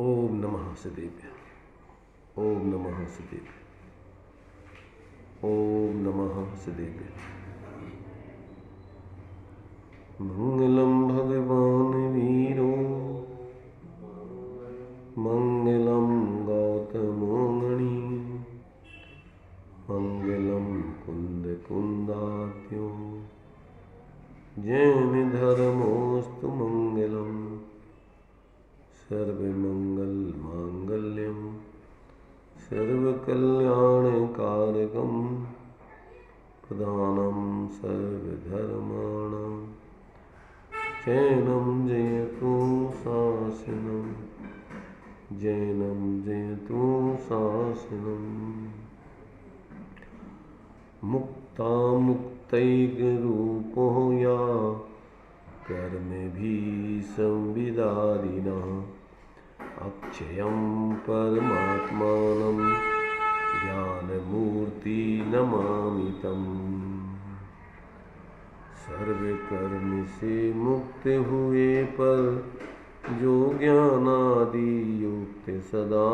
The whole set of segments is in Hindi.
ओम नमः सिद्धेभ्य। ओम नमः सिद्धेभ्य। ओम नमः सिद्धेभ्य। मंगलम भगवान वीरो मंगलम गौतमो मणि मंगलम कुंद कुंदात्यो जैन धर्मोस्तु मंगलम सर्वमंगल मांगल्यम सर्वकल्याणकारकम प्रधानम सर्वधर्माणां जैनं जयतु शासनं जैनं जयतु शासनं मुक्तामुक्तैकरूपो या कर्मभिः संविदारिणः अक्षयं परमात्मानं ज्ञानमूर्ति नमामि तम्। सर्वे कर्म से मुक्त हुए पर जो ज्ञानादि युक्त सदा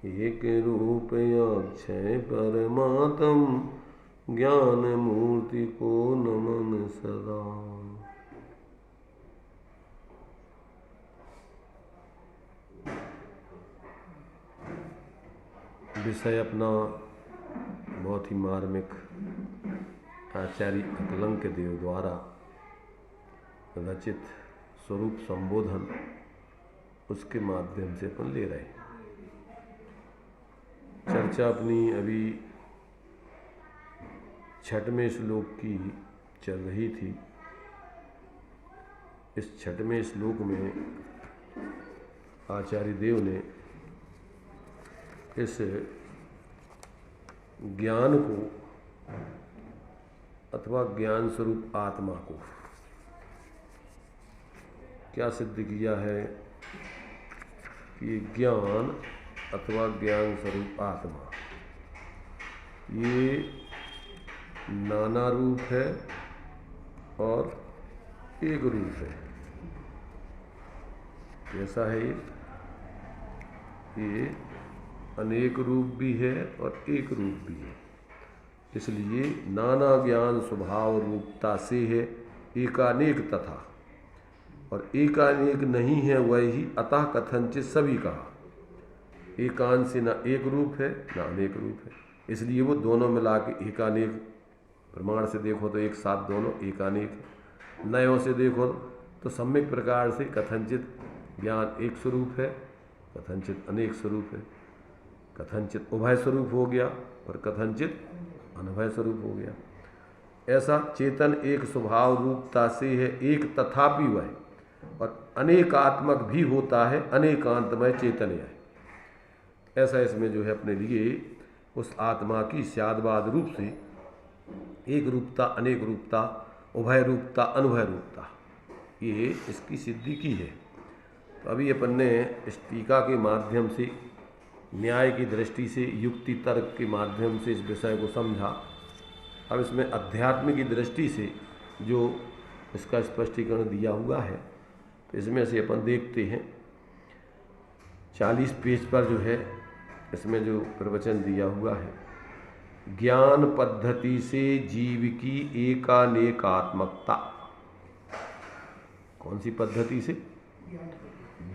एक रूप अक्षय परमात्म ज्ञान मूर्ति को नमन सदा। विषय अपना बहुत ही मार्मिक आचार्य अकलंक देव द्वारा रचित स्वरूप संबोधन, उसके माध्यम से अपन ले रहे हैं। चर्चा अपनी अभी 6वें श्लोक की चल रही थी। इस 6वें श्लोक में आचार्य देव ने इस ज्ञान को अथवा ज्ञान स्वरूप आत्मा को क्या सिद्ध किया है कि ज्ञान अथवा ज्ञान स्वरूप आत्मा ये नाना रूप है और एक रूप है। कैसा है ये अनेक रूप भी है और एक रूप भी है। इसलिए नाना ज्ञान स्वभाव रूपता से है एकानेक तथा, और एकानेक नहीं है वही अतः कथनचित सभी कहा। एकांत से न एक रूप है न अनेक रूप है, इसलिए वो दोनों मिला के एकानेक। प्रमाण से देखो तो एक साथ दोनों एकानेक है। नयों से देखो तो सम्यक प्रकार से कथनचित ज्ञान एक स्वरूप है, कथनचित अनेक स्वरूप है। कथनचित उभय स्वरूप हो गया और कथनचित अनभय स्वरूप हो गया। ऐसा चेतन एक स्वभाव रूपता से है एक तथापि वह, और अनेकात्मक भी होता है अनेकांतमय चेतन है। ऐसा इसमें जो है अपने लिए उस आत्मा की स्यादवाद रूप से एक रूपता अनेक रूपता उभय रूपता अनुभय रूपता ये इसकी सिद्धि की है। तो अभी अपन ने इस टीका के माध्यम से न्याय की दृष्टि से युक्ति तर्क के माध्यम से इस विषय को समझा। अब इसमें अध्यात्म की दृष्टि से जो इसका स्पष्टीकरण दिया हुआ है तो इसमें से अपन देखते हैं 40 पेज पर जो है इसमें जो प्रवचन दिया हुआ है, ज्ञान पद्धति से जीव की एकानेकात्मकता। कौन सी पद्धति से?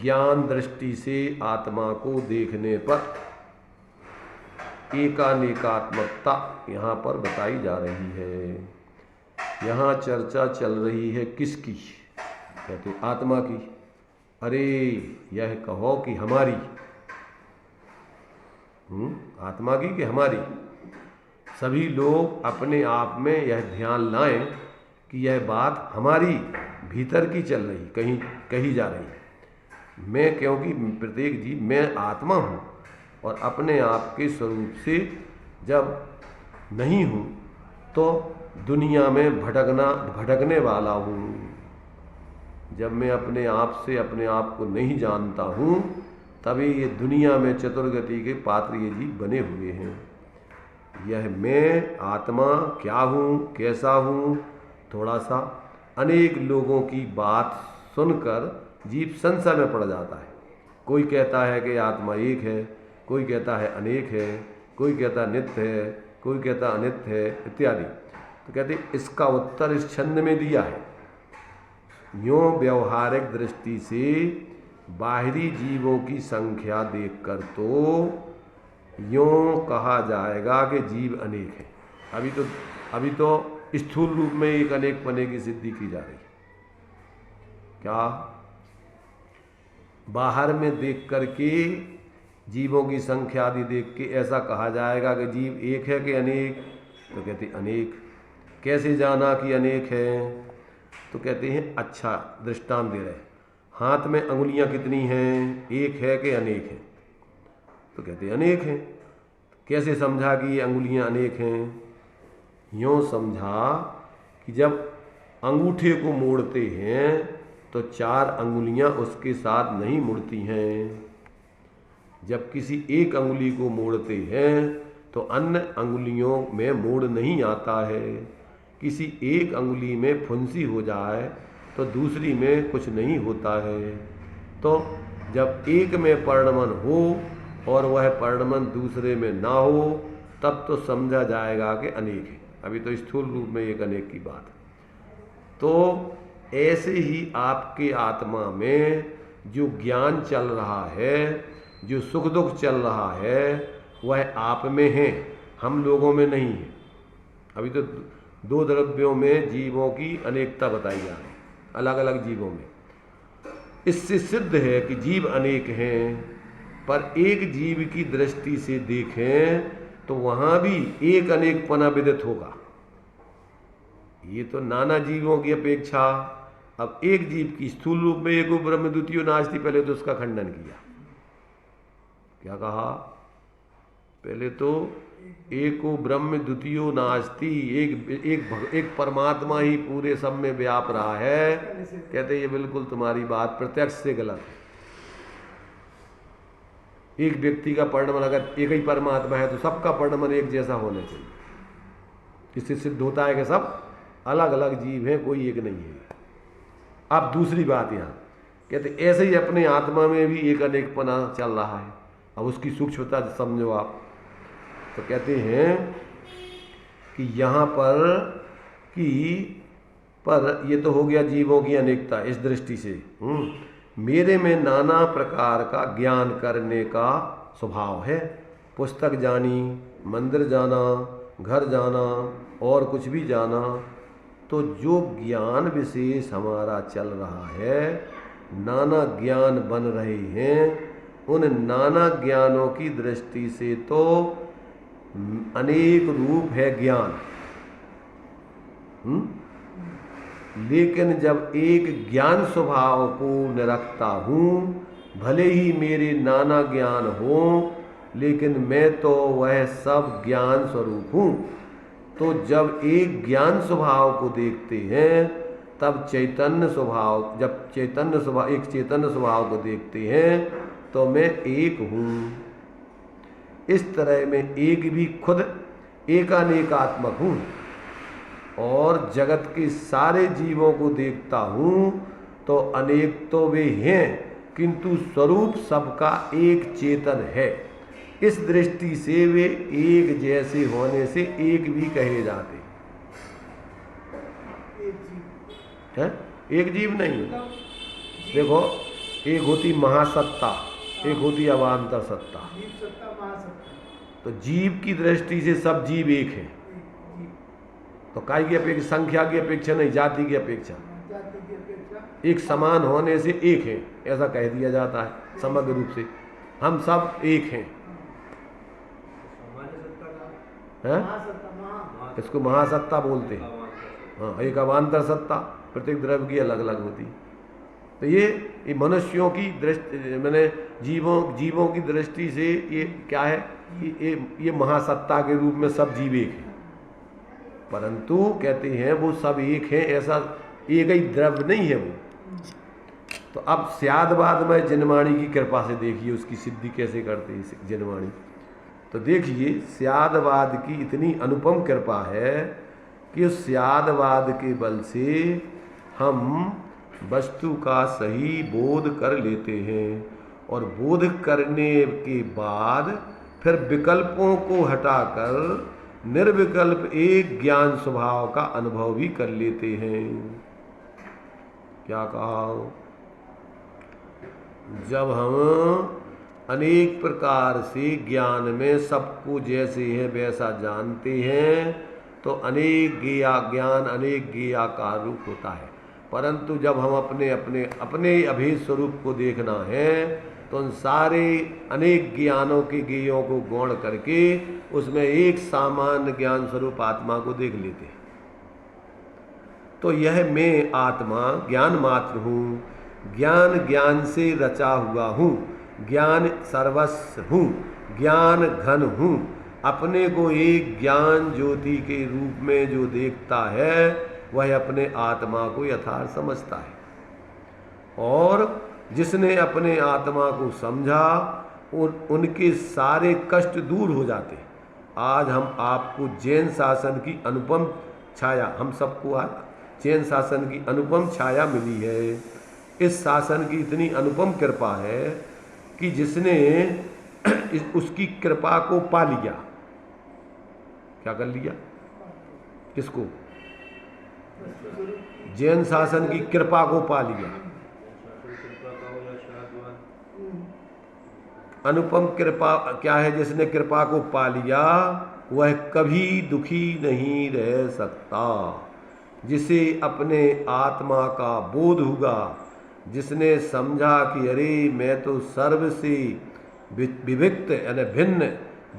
ज्ञान दृष्टि से आत्मा को देखने पर एकानेकात्मकता यहाँ पर बताई जा रही है। यहाँ चर्चा चल रही है किसकी? कहते आत्मा की। अरे यह कहो कि हमारी, आत्मा की कि हमारी? सभी लोग अपने आप में यह ध्यान लाएं कि यह बात हमारी भीतर की चल रही, कहीं कही जा रही है। मैं, क्योंकि प्रत्येक जीव मैं आत्मा हूँ और अपने आप के स्वरूप से जब नहीं हूँ तो दुनिया में भटकने वाला हूँ। जब मैं अपने आप से अपने आप को नहीं जानता हूँ तभी ये दुनिया में चतुर्गति के पात्र ये जीव बने हुए हैं। यह मैं आत्मा क्या हूँ, कैसा हूँ, थोड़ा सा अनेक लोगों की बात सुनकर जीव संशय में पड़ जाता है। कोई कहता है कि आत्मा एक है, कोई कहता है अनेक है, कोई कहता नित्य है, कोई कहता अनित्य है इत्यादि। तो कहते इसका उत्तर इस छंद में दिया है। यूँ व्यवहारिक दृष्टि से बाहरी जीवों की संख्या देखकर तो यूँ कहा जाएगा कि जीव अनेक है। अभी तो स्थूल रूप में एक अनेक पने की सिद्धि की जा रही है। क्या बाहर में देख करके जीवों की संख्या आदि देख के ऐसा कहा जाएगा कि जीव एक है कि अनेक? तो कहते अनेक। कैसे जाना कि अनेक है? तो कहते हैं अच्छा दृष्टांत दे रहे हैं, हाथ में अंगुलियां कितनी हैं, एक है कि अनेक है? तो कहते अनेक हैं। कैसे समझा कि ये अंगुलियां अनेक हैं? यूँ समझा कि जब अंगूठे को मोड़ते हैं तो 4 अंगुलियां उसके साथ नहीं मुड़ती हैं। जब किसी एक अंगुली को मोड़ते हैं तो अन्य अंगुलियों में मोड़ नहीं आता है। किसी एक अंगुली में फुंसी हो जाए तो दूसरी में कुछ नहीं होता है। तो जब एक में परिणमन हो और वह परिणमन दूसरे में ना हो तब तो समझा जाएगा कि अनेक है। अभी तो स्थूल रूप में एक अनेक की बात है। तो ऐसे ही आपके आत्मा में जो ज्ञान चल रहा है, जो सुख दुख चल रहा है, वह आप में है, हम लोगों में नहीं है। अभी तो 2 द्रव्यों में जीवों की अनेकता बताई जा रही है, अलग अलग जीवों में। इससे सिद्ध है कि जीव अनेक हैं, पर एक जीव की दृष्टि से देखें तो वहाँ भी एक अनेकपना विदित होगा। ये तो नाना जीवों की अपेक्षा अब एक जीव की स्थूल रूप में एको ब्रह्म द्वितीयो नास्ति, पहले तो उसका खंडन किया। क्या कहा? पहले तो एको ब्रह्म द्वितीयो नास्ति, एक परमात्मा ही पूरे सब में व्याप रहा है। कहते ये बिल्कुल तुम्हारी बात प्रत्यक्ष से गलत है। एक व्यक्ति का परिणमन अगर एक ही परमात्मा है तो सबका परिणमन एक जैसा होना चाहिए। इससे सिद्ध होता है कि सब अलग अलग जीव हैं, कोई एक नहीं है। अब दूसरी बात यहाँ कहते ऐसे ही अपने आत्मा में भी एक अनेकपना चल रहा है। अब उसकी सूक्ष्मता समझो आप। तो कहते हैं कि यहाँ पर ये तो हो गया जीवों की अनेकता इस दृष्टि से। मेरे में नाना प्रकार का ज्ञान करने का स्वभाव है। पुस्तक जानी, मंदिर जाना, घर जाना और कुछ भी जाना, तो जो ज्ञान विशेष हमारा चल रहा है, नाना ज्ञान बन रहे हैं, उन नाना ज्ञानों की दृष्टि से तो अनेक रूप है ज्ञान। लेकिन जब एक ज्ञान स्वभाव को निरखता हूँ, भले ही मेरे नाना ज्ञान हो, लेकिन मैं तो वह सब ज्ञान स्वरूप हूँ। तो जब एक ज्ञान स्वभाव को देखते हैं तब चैतन्य स्वभाव, जब चैतन्य स्वभाव एक चैतन्य स्वभाव को देखते हैं तो मैं एक हूँ। इस तरह मैं एक भी खुद एकानेकात्मक हूँ और जगत के सारे जीवों को देखता हूँ तो अनेक तो वे हैं, किंतु स्वरूप सबका एक चेतन है। इस दृष्टि से वे एक जैसे होने से एक भी कहे जाते हैं। एक जीव नहीं। देखो, एक होती महासत्ता, एक होती अवान्तर सत्ता। तो जीव की दृष्टि से सब जीव एक है। तो काय की अपेक्षा, संख्या की अपेक्षा नहीं, जाति की अपेक्षा, एक समान होने से एक है, ऐसा कह दिया जाता है समग्र रूप से। हम सब एक हैं। इसको महासत्ता बोलते हैं। हाँ, एक अवान्तर सत्ता, प्रत्येक द्रव्य की अलग अलग होती। तो ये मनुष्यों की दृष्टि, मैंने जीवों की दृष्टि से ये क्या है कि ये महासत्ता के रूप में सब जीव एक हैं, परंतु कहते हैं वो सब एक हैं, ऐसा एक ही द्रव्य नहीं है वो। तो अब स्यादवाद में जिनवाणी की कृपा से देखिए उसकी सिद्धि कैसे करते हैं जिनवाणी। तो देखिए, स्यादवाद की इतनी अनुपम कृपा है कि उस स्यादवाद के बल से हम वस्तु का सही बोध कर लेते हैं और बोध करने के बाद फिर विकल्पों को हटाकर निर्विकल्प एक ज्ञान स्वभाव का अनुभव भी कर लेते हैं। क्या कहा? जब हम अनेक प्रकार से ज्ञान में सबको जैसे है वैसा जानते हैं तो अनेक ज्ञान अनेक ज्ञेयाकार रूप होता है, परंतु जब हम अपने अभेद स्वरूप को देखना है तो उन सारे अनेक ज्ञानों के ज्ञेयों को गौण करके उसमें एक सामान्य ज्ञान स्वरूप आत्मा को देख लेते हैं। तो यह मैं आत्मा ज्ञान मात्र हूँ, ज्ञान से रचा हुआ हूँ, ज्ञान सर्वस्व हूँ, ज्ञान घन हूँ। अपने को एक ज्ञान ज्योति के रूप में जो देखता है वह अपने आत्मा को यथार्थ समझता है। और जिसने अपने आत्मा को समझा उनके सारे कष्ट दूर हो जाते। आज हम आपको जैन शासन की अनुपम छाया, हम सबको आज जैन शासन की अनुपम छाया मिली है। इस शासन की इतनी अनुपम कृपा है कि जिसने उसकी कृपा को पा लिया, क्या कर लिया? किसको? जैन शासन की कृपा को पा लिया। अनुपम कृपा क्या है? जिसने कृपा को पा लिया वह कभी दुखी नहीं रह सकता। जिसे अपने आत्मा का बोध हुआ, जिसने समझा कि अरे मैं तो सर्व से विविक्त यानी भिन्न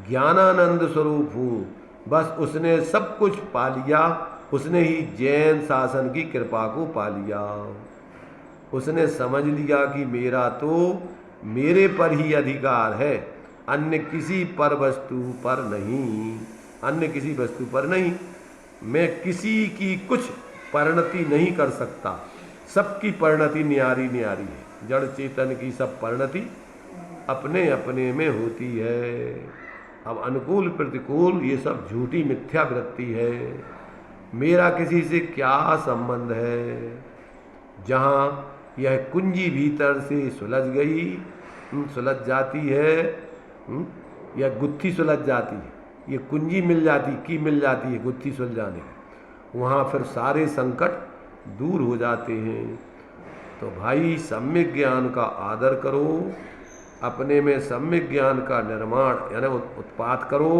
ज्ञानानंद स्वरूप हूँ, बस उसने सब कुछ पा लिया। उसने ही जैन शासन की कृपा को पा लिया। उसने समझ लिया कि मेरा तो मेरे पर ही अधिकार है, अन्य किसी पर वस्तु पर नहीं, अन्य किसी वस्तु पर नहीं। मैं किसी की कुछ परिणति नहीं कर सकता, सबकी परिणति न्यारी न्यारी है। जड़ चेतन की सब परिणति अपने अपने में होती है। अब अनुकूल प्रतिकूल ये सब झूठी मिथ्या वृत्ति है। मेरा किसी से क्या संबंध है? जहाँ यह कुंजी भीतर से सुलझ गई, सुलझ जाती है, या गुत्थी सुलझ जाती है, ये कुंजी मिल जाती है गुत्थी सुलझाने, वहाँ फिर सारे संकट दूर हो जाते हैं। तो भाई सम्यक ज्ञान का आदर करो, अपने में सम्यक ज्ञान का निर्माण यानी उत्पाद करो।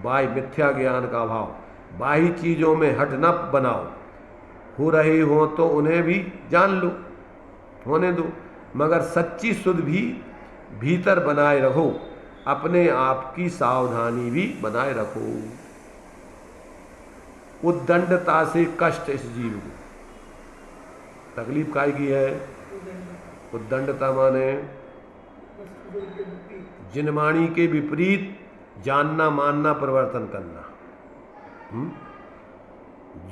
बाह्य मिथ्या ज्ञान का अभाव, बाह्य चीज़ों में हट न बनाओ। हो रहे हो तो उन्हें भी जान लो, होने दो, मगर सच्ची सुध भी भीतर बनाए रखो। अपने आप की सावधानी भी बनाए रखो। उद्दंडता से कष्ट इस जीव को, तकलीफ काय की है? उद्दंडता माने जिनवाणी के विपरीत जानना मानना परिवर्तन करना।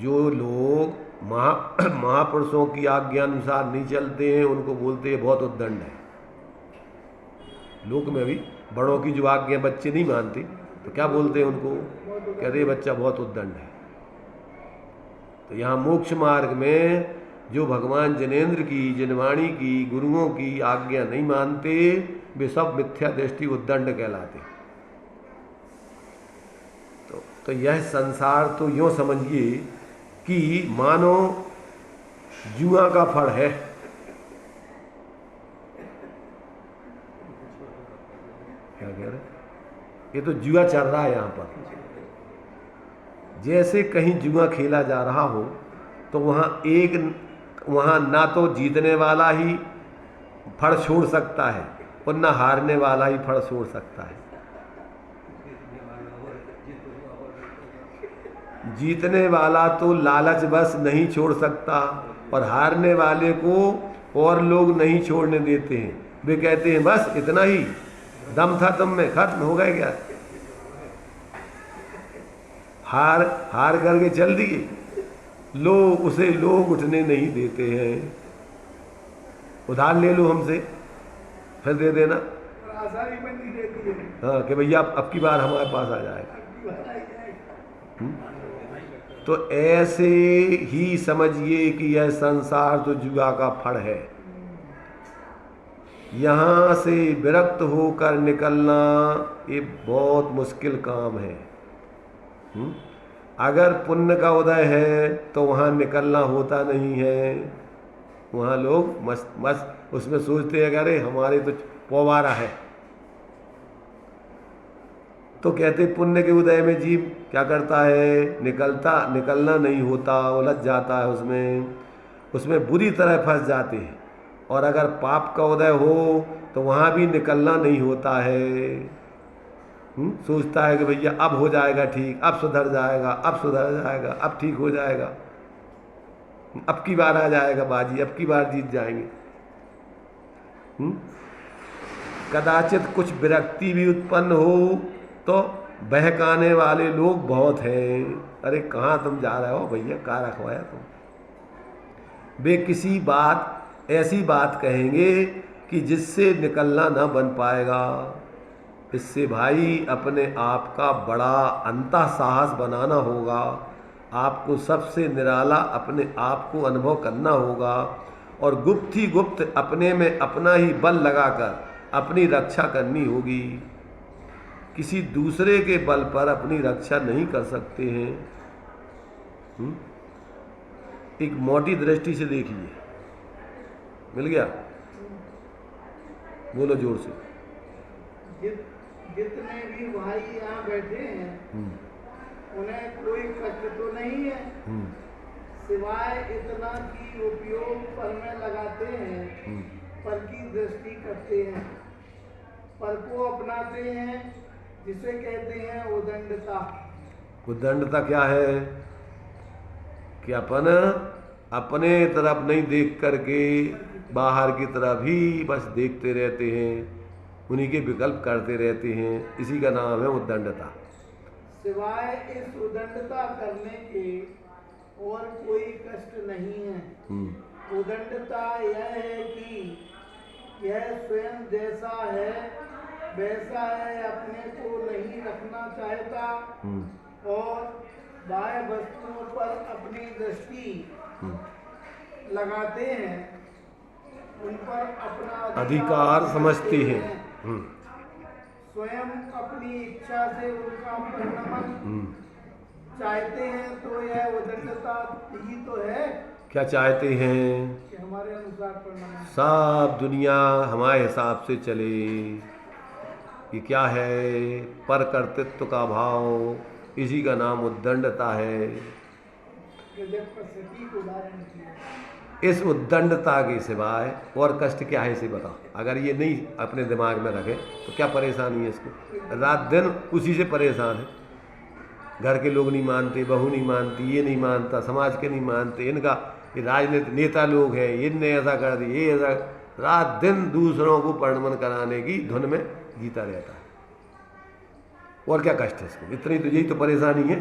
जो लोग महापुरुषों की आज्ञा अनुसार नहीं चलते हैं उनको बोलते हैं बहुत उद्दंड है। लोक में भी बड़ों की जो आज्ञा बच्चे नहीं मानते तो क्या बोलते हैं उनको? कहते हैं बच्चा बहुत उद्दंड है। तो यहाँ मोक्ष मार्ग में जो भगवान जिनेंद्र की, जिनवाणी की, गुरुओं की आज्ञा नहीं मानते वे सब मिथ्या दृष्टि उद्दंड कहलाते। तो यह संसार तो यूँ समझिए कि मानो जुआ का फल है। क्या कह रहे? ये तो जुआ चल रहा है यहाँ पर। जैसे कहीं जुआ खेला जा रहा हो तो वहाँ ना तो जीतने वाला ही फड़ छोड़ सकता है और ना हारने वाला ही फड़ छोड़ सकता है। जीतने वाला तो लालच बस नहीं छोड़ सकता और हारने वाले को और लोग नहीं छोड़ने देते हैं। वे कहते हैं बस इतना ही दम था तुम में, खत्म हो गए क्या? हार करके चल दिए। उसे लोग उठने नहीं देते हैं। उधार ले लो हमसे, फिर दे देना। हाँ कि भैया अब की बार हमारे पास आ जाएगा। तो ऐसे ही समझिए कि यह संसार तो जुआ का फल है। यहाँ से विरक्त होकर निकलना ये बहुत मुश्किल काम है। अगर पुण्य का उदय है तो वहाँ निकलना होता नहीं है। वहाँ लोग मस्त मस्त उसमें सोचते हैं कि अरे हमारे तो पोवारा है। तो कहते पुण्य के उदय में जीव क्या करता है, निकलना नहीं होता, उलझ जाता है उसमें बुरी तरह फंस जाते हैं। और अगर पाप का उदय हो तो वहाँ भी निकलना नहीं होता है। सोचता है कि भैया अब हो जाएगा ठीक, अब सुधर जाएगा, अब ठीक हो जाएगा, अब की बार आ जाएगा बाजी, अब की बार जीत जाएंगे। कदाचित कुछ विरक्ति भी उत्पन्न हो तो बहकाने वाले लोग बहुत हैं। अरे कहाँ तुम जा रहे हो भैया, कहाँ रखवाया तुम। वे किसी ऐसी बात कहेंगे कि जिससे निकलना न बन पाएगा। इससे भाई अपने आप का बड़ा अंतः साहस बनाना होगा। आपको सबसे निराला अपने आप को अनुभव करना होगा और गुप्त ही गुप्त अपने में अपना ही बल लगाकर अपनी रक्षा करनी होगी। किसी दूसरे के बल पर अपनी रक्षा नहीं कर सकते हैं। एक मोटी दृष्टि से देखिए, मिल गया? बोलो जोर से। जितने भी भाई यहाँ बैठे हैं उन्हें कोई कष्ट तो नहीं है, सिवाय इतना कि उपयोग पर में लगाते हैं, पर की दृष्टि करते हैं, पर को अपनाते हैं, जिसे कहते हैं उदंडता। उदंडता क्या है कि अपन अपने तरफ नहीं देख करके बाहर की तरफ ही बस देखते रहते हैं, उन्हीं के विकल्प करते रहते हैं। इसी का नाम है उद्दंडता। सिवाय इस उदंडता करने के और कोई कष्ट नहीं है। उदंडता यह है कि यह स्वयं जैसा है वैसा है, अपने को नहीं रखना चाहता और बाह्य वस्तुओं पर अपनी दृष्टि लगाते हैं, उन पर अपना अधिकार समझते हैं। स्वयं अपनी इच्छा से उनका परिणाम चाहते हैं, तो यह उदंडता ही तो है। क्या चाहते हैं कि हमारे अनुसार परिणाम सब दुनिया हमारे हिसाब से चले। ये क्या है? पर कर्तृत्व का भाव, इसी का नाम उद्दंडता है। इस उद्दंडता के सिवाय और कष्ट क्या है इसे बताओ। अगर ये नहीं अपने दिमाग में रखे तो क्या परेशानी है इसको। रात दिन उसी से परेशान है। घर के लोग नहीं मानते, बहू नहीं मानती, ये नहीं मानता, समाज के नहीं मानते, इनका ये राजनीतिक नेता लोग हैं, इनने ऐसा कर दिया, ये ऐसा, रात दिन दूसरों को परिणमन कराने की धुन में जीता रहता है। और क्या कष्ट है इसको? इतनी तो यही तो परेशानी है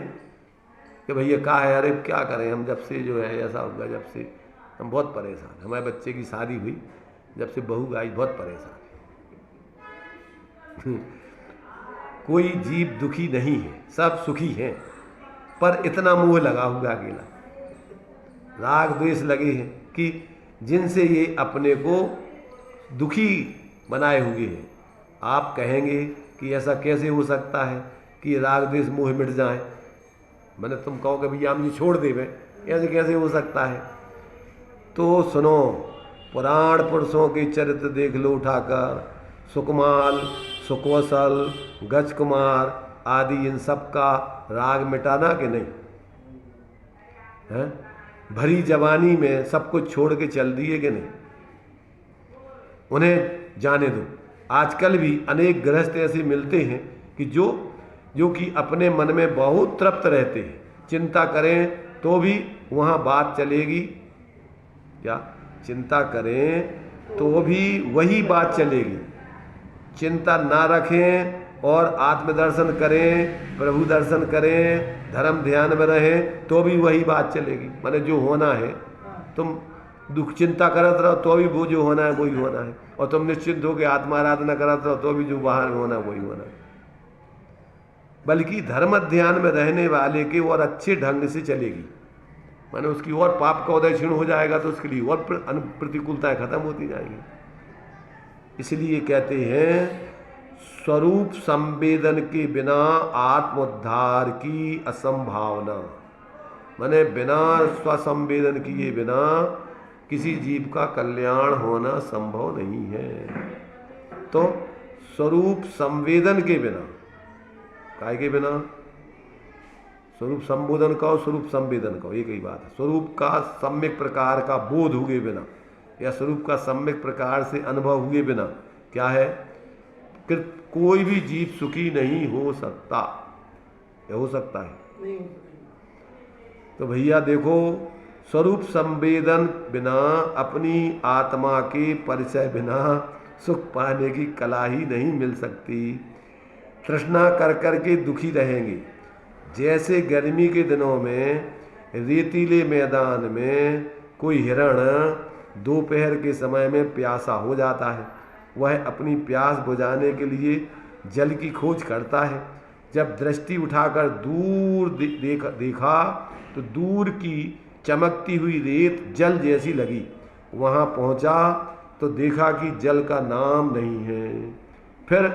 कि भैया क्या है, अरे क्या करें हम, जब से जो है ऐसा होगा, जब से हम बहुत परेशान। हमारे बच्चे की शादी हुई, जब से बहू आई बहुत परेशान है। कोई जीव दुखी नहीं है, सब सुखी हैं, पर इतना मोह लगा हुआ अकेला, राग द्वेष लगे हैं कि जिनसे ये अपने को दुखी बनाए हुए हैं। आप कहेंगे कि ऐसा कैसे हो सकता है कि राग द्वेष मोह मिट जाए। मैंने तुम कहो कि भैया हम ये छोड़ देवे, ऐसे कैसे हो सकता है? तो सुनो, पुराण पुरुषों के चरित्र देख लो उठाकर। सुकुमाल, सुकवसल, गजकुमार आदि इन सब का राग मिटाना कि नहीं है? भरी जवानी में सब कुछ छोड़ के चल दिए कि नहीं? उन्हें जाने दो। आजकल भी अनेक गृहस्थ ऐसे मिलते हैं कि जो कि अपने मन में बहुत तृप्त रहते हैं, चिंता करें तो भी वहाँ बात चलेगी। क्या चिंता करें तो भी वही बात चलेगी। चिंता ना रखें और आत्मदर्शन करें, प्रभु दर्शन करें, धर्म ध्यान में रहें तो भी वही बात चलेगी। माने जो होना है, तुम दुख चिंता करत रहो तो भी वो जो होना है वही होना है, और तुम निश्चिंत होकर आत्माराधना करत रहो तो भी जो बाहर होना वही होना है। बल्कि धर्म ध्यान में रहने वाले के और अच्छे ढंग से चलेगी। माने उसकी और पाप का उदय क्षीण हो जाएगा तो उसके लिए और प्रतिकूलताएं खत्म होती जाएंगी। इसलिए कहते हैं स्वरूप संवेदन के बिना आत्मोद्धार की असंभावना। माने बिना स्वसंवेदन किए बिना किसी जीव का कल्याण होना संभव नहीं है। तो स्वरूप संवेदन के बिना, काय के बिना, स्वरूप संबोधन का और स्वरूप संवेदन का एक ही बात है। स्वरूप का सम्यक प्रकार का बोध हुए बिना या स्वरूप का सम्यक प्रकार से अनुभव हुए बिना क्या है कि कोई भी जीव सुखी नहीं हो सकता। या हो सकता है? नहीं। तो भैया देखो, स्वरूप संवेदन बिना अपनी आत्मा के परिचय बिना सुख पाने की कला ही नहीं मिल सकती। तृष्णा कर कर के दुखी रहेंगे। जैसे गर्मी के दिनों में रेतीले मैदान में कोई हिरण दोपहर के समय में प्यासा हो जाता है, वह अपनी प्यास बुझाने के लिए जल की खोज करता है। जब दृष्टि उठाकर दूर देखा तो दूर की चमकती हुई रेत जल जैसी लगी। वहाँ पहुँचा तो देखा कि जल का नाम नहीं है। फिर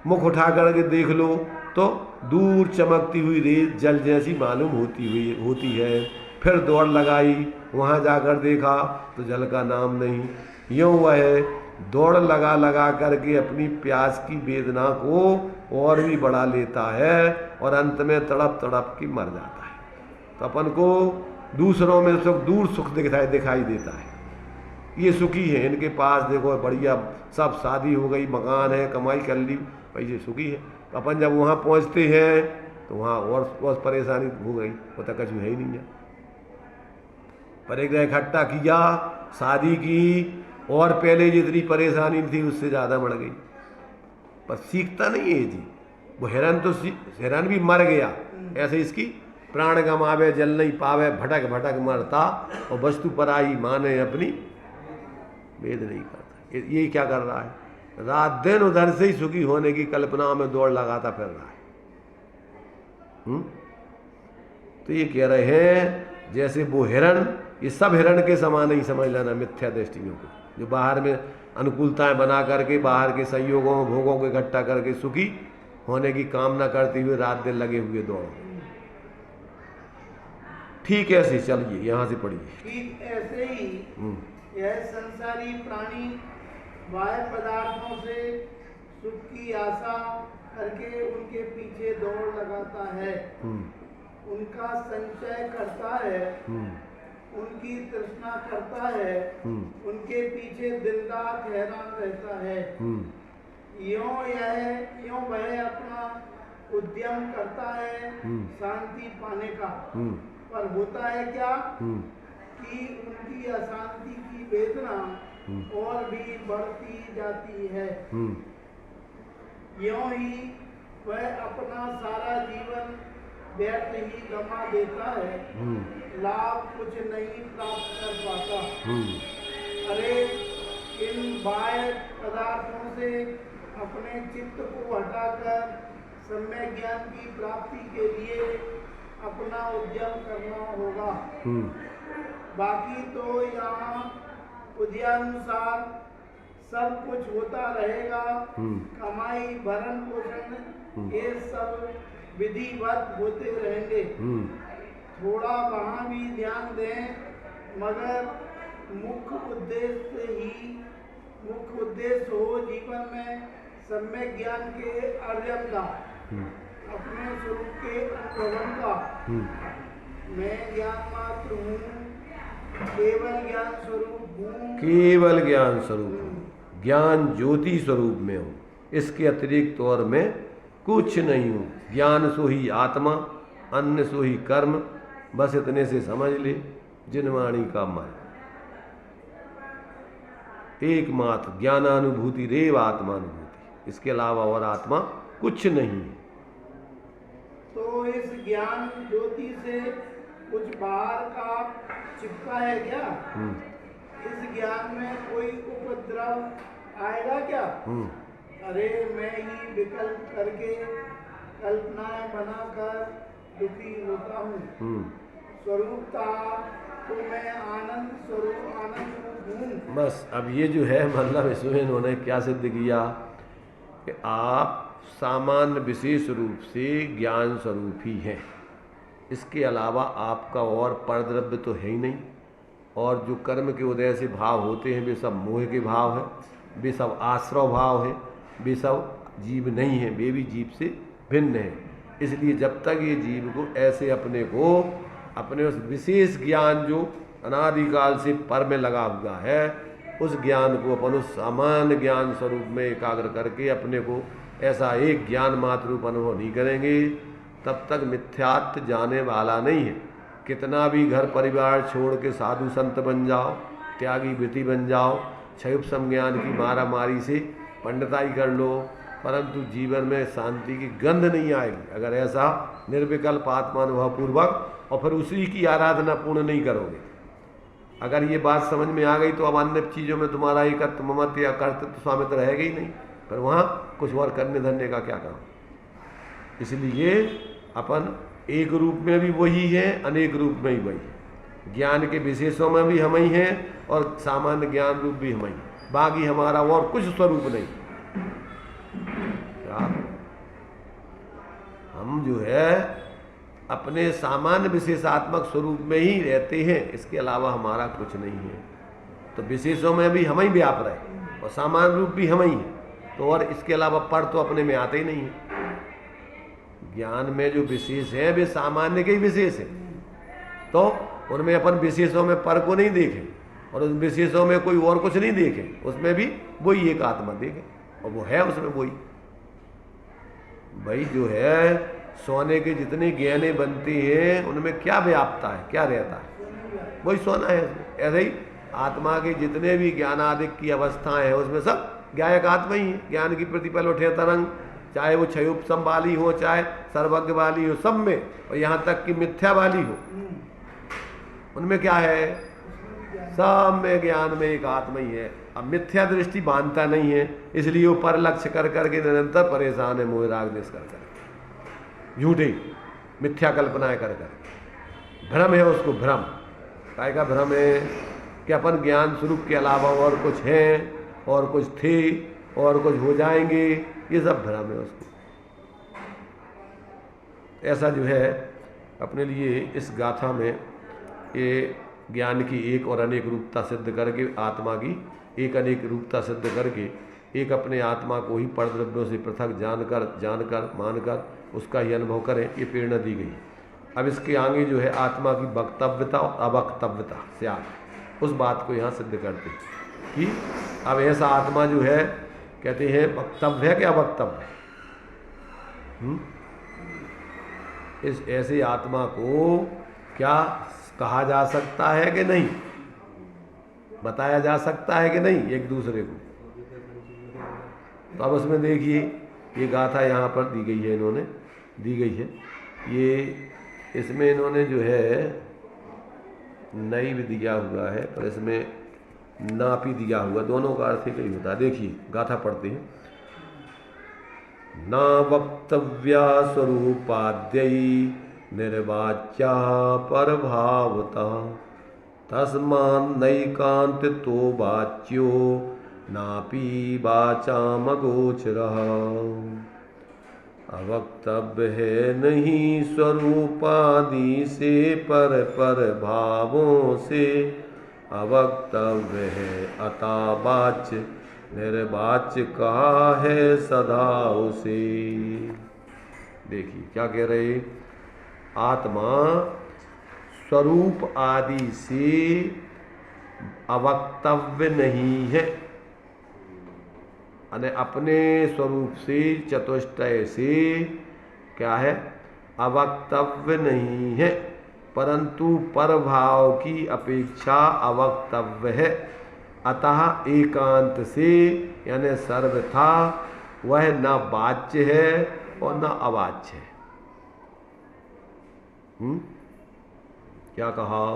मुख उठा करके देख लो तो दूर चमकती हुई रेत जल जैसी मालूम होती है। फिर दौड़ लगाई, वहाँ जाकर देखा तो जल का नाम नहीं। यूँ वह दौड़ लगा करके अपनी प्यास की वेदना को और भी बढ़ा लेता है और अंत में तड़प तड़प के मर जाता है। तो अपन को दूसरों में सुख, दूर सुख दिखाई देता है। ये सुखी है, इनके पास देखो बढ़िया सब शादी हो गई, मकान है, कमाई कर ली, पैसे सुखी है। तो अपन जब वहाँ पहुँचते हैं तो वहाँ और परेशानी हो गई, वो तो कुछ है ही नहीं है। पर एक इकट्ठा किया, शादी की और पहले जितनी परेशानी थी उससे ज़्यादा बढ़ गई। पर सीखता नहीं है जी। वो हिरन भी मर गया, ऐसे इसकी प्राण गमावे जल नहीं पावे, भटक भटक मरता और वस्तु पराई माने अपनी वेद नहीं करता। ये क्या कर रहा है? रात दिन उधर से ही सुखी होने की कल्पना में दौड़ लगाता फिर रहा है। तो ये कह रहे हैं जैसे वो हिरण, ये सब हिरण के समान ही समझ लेना मिथ्या दृष्टियों को, जो बाहर में अनुकूलताएं बना करके बाहर के संयोगों भोगों को इकट्ठा करके सुखी होने की कामना करते हुए रात दिन लगे हुए दौड़ो। ठीक ऐसे चलिए, यहाँ से पढ़िए। ठीक ऐसे ही यह संसारी प्राणी बाह्य पदार्थों से सुख की आशा करके उनके पीछे दौड़ लगाता है, उनका संचय करता है, उनकी तृष्णा करता है, उनके पीछे दिन रात हैरान रहता है। यों वह अपना उद्यम करता है शांति पाने का, पर होता है क्या कि उनकी अशांति की वेदना और भी बढ़ती जाती है। यों ही वह अपना सारा जीवन व्यर्थ ही गमा देता है, लाभ कुछ नहीं प्राप्त कर पाता। अरे इन बाह्य पदार्थों से अपने चित्त को हटाकर सम्यक ज्ञान की प्राप्ति के लिए अपना उद्यम करना होगा। बाकी तो यहाँ उद्यानुसार सब कुछ होता रहेगा, कमाई भरण पोषण ये सब विधिवत होते रहेंगे। थोड़ा वहाँ भी ध्यान दें, मगर मुख्य उद्देश्य हो जीवन में सम्यक ज्ञान के अर्जन का, अपने स्वरूप के अनुभव का। मैं ज्ञान मात्र हूँ, केवल ज्ञान स्वरूप हूँ, केवल ज्ञान स्वरूप हूँ, ज्ञान ज्योति स्वरूप में हूँ, इसके अतिरिक्त और मैं कुछ नहीं हूँ। ज्ञान सो ही आत्मा, अन्य सो ही कर्म, बस इतने से समझ ले जिनवाणी का मन। एकमात्र ज्ञानानुभूति रेव आत्मानुभूति, इसके अलावा और आत्मा कुछ नहीं है। तो इस ज्ञान ज्योति से कुछ बाहर का चिपका है क्या? इस ज्ञान में कोई उपद्रव आएगा क्या? अरे मैं ही विकल्प करके कल्पनाएं बनाकर दुखी होता हूँ। स्वरूपता तो मैं आनंद स्वरूप बस अब ये जो है मतलब इसमें इन्होंने क्या सिद्ध किया कि आप सामान्य विशेष रूप से ज्ञान स्वरूप ही हैं, इसके अलावा आपका और परद्रव्य तो है ही नहीं। और जो कर्म के उदय से भाव होते हैं वे सब मोह के भाव हैं, वे सब आश्रव भाव है, वे सब जीव नहीं हैं, वे भी जीव से भिन्न हैं। इसलिए जब तक ये जीव को ऐसे अपने उस विशेष ज्ञान जो अनादिकाल से पर में लगा हुआ है, उस ज्ञान को अपन उस सामान्य ज्ञान स्वरूप में एकाग्र करके अपने को ऐसा एक ज्ञान मात्र रूप अनुभव नहीं करेंगे, तब तक मिथ्यात्व जाने वाला नहीं है। कितना भी घर परिवार छोड़ के साधु संत बन जाओ, त्यागी वृत्ति बन जाओ, क्षयुप संज्ञान की मारा मारी से पंडिताई कर लो, परंतु जीवन में शांति की गंध नहीं आएगी अगर ऐसा निर्विकल्प आत्मानुभव पूर्वक और फिर उसी की आराधना पूर्ण नहीं करोगे। अगर ये बात समझ में आ गई तो अब अन्य चीज़ों में तुम्हारा एकत्व ममत्व या कर्तृत्व स्वामित्व रहेगा ही नहीं, पर वहाँ कुछ और करने धरने का क्या काम। इसलिए अपन एक रूप में भी वही है, अनेक रूप में ही वही है। ज्ञान के विशेषों में भी हम ही हैं और सामान्य ज्ञान रूप भी हम ही, बाकी हमारा और कुछ स्वरूप नहीं। क्या हम जो है अपने सामान्य विशेषात्मक स्वरूप में ही रहते हैं, इसके अलावा हमारा कुछ नहीं है। तो विशेषों में भी हम ही व्याप रहे और सामान्य रूप भी हम ही हैं, तो और इसके अलावा पर तो अपने में आते ही नहीं है। ज्ञान में जो विशेष है वे सामान्य के ही विशेष है, तो उनमें अपन विशेषों में पर को नहीं देखें और उस विशेषों में कोई और कुछ नहीं देखें, उसमें भी वही एक आत्मा देखें और वो है उसमें वही। भाई जो है सोने के जितने गहने बनते हैं उनमें क्या व्यापता है, क्या रहता है, वही सोना है। ऐसे ही आत्मा के जितने भी ज्ञानादिक की अवस्थाएं हैं उसमें सब ज्ञायक आत्मा ही है। ज्ञान की प्रतिपल उठे तरंग, चाहे वो क्षयोपम वाली हो चाहे सर्वज्ञ वाली हो, सब में, और यहाँ तक कि मिथ्या वाली हो, उनमें क्या है, सब में ज्ञान में एक आत्मा ही है। अब मिथ्या दृष्टि बांधता नहीं है, इसलिए वो पर लक्ष्य कर करके निरंतर परेशान है, मोह राग देश कर कर, झूठे मिथ्या कल्पनाएं कर कर। भ्रम है उसको, भ्रम काय का भ्रम है कि अपन ज्ञान स्वरूप के अलावा और कुछ है और कुछ थे और कुछ हो जाएंगे, ये सब भ्रम है उसको। ऐसा जो है अपने लिए इस गाथा में ये ज्ञान की एक और अनेक रूपता सिद्ध करके, आत्मा की एक अनेक रूपता सिद्ध करके एक अपने आत्मा को ही परद्रव्यों से पृथक जानकर मानकर उसका ही अनुभव करें, ये प्रेरणा दी गई। अब इसके आगे जो है आत्मा की वक्तव्यता और अवक्तव्यता से उस बात को यहाँ सिद्ध करते कि अब ऐसा आत्मा जो है कहते हैं वक्तव्य है क्या अवक्तव्य, इस ऐसे आत्मा को क्या कहा जा सकता है कि नहीं, बताया जा सकता है कि नहीं एक दूसरे को। तो अब उसमें देखिए ये गाथा यहाँ पर दी गई है, इन्होंने दी गई है ये, इसमें इन्होंने जो है नई भी दिया हुआ है पर इसमें नापी दिया हुआ, दोनों का अर्थ ही होता है। देखिए गाथा पढ़ते हैं। न वक्तव्या स्वरूपाद्यै निर्वाच्या परभावता तस्मान्नैकान्तितो वाच्यो नापि वाचामगोचरः। अवक्तव्य है नहीं स्वरूपादि से पर भावों से, अवक्तव्य है अता वाच्य निर्वाच्य कहा है सदा उसे। देखिए क्या कह रहे, आत्मा स्वरूप आदि से अवक्तव्य नहीं है, अने अपने स्वरूप से चतुष्टय से क्या है अवक्तव्य नहीं है, परंतु परभाव की अपेक्षा अवक्तव्य है। अतः एकांत से यानी सर्वथा वह न वाच्य है और न अवाच्य है। क्या कहा,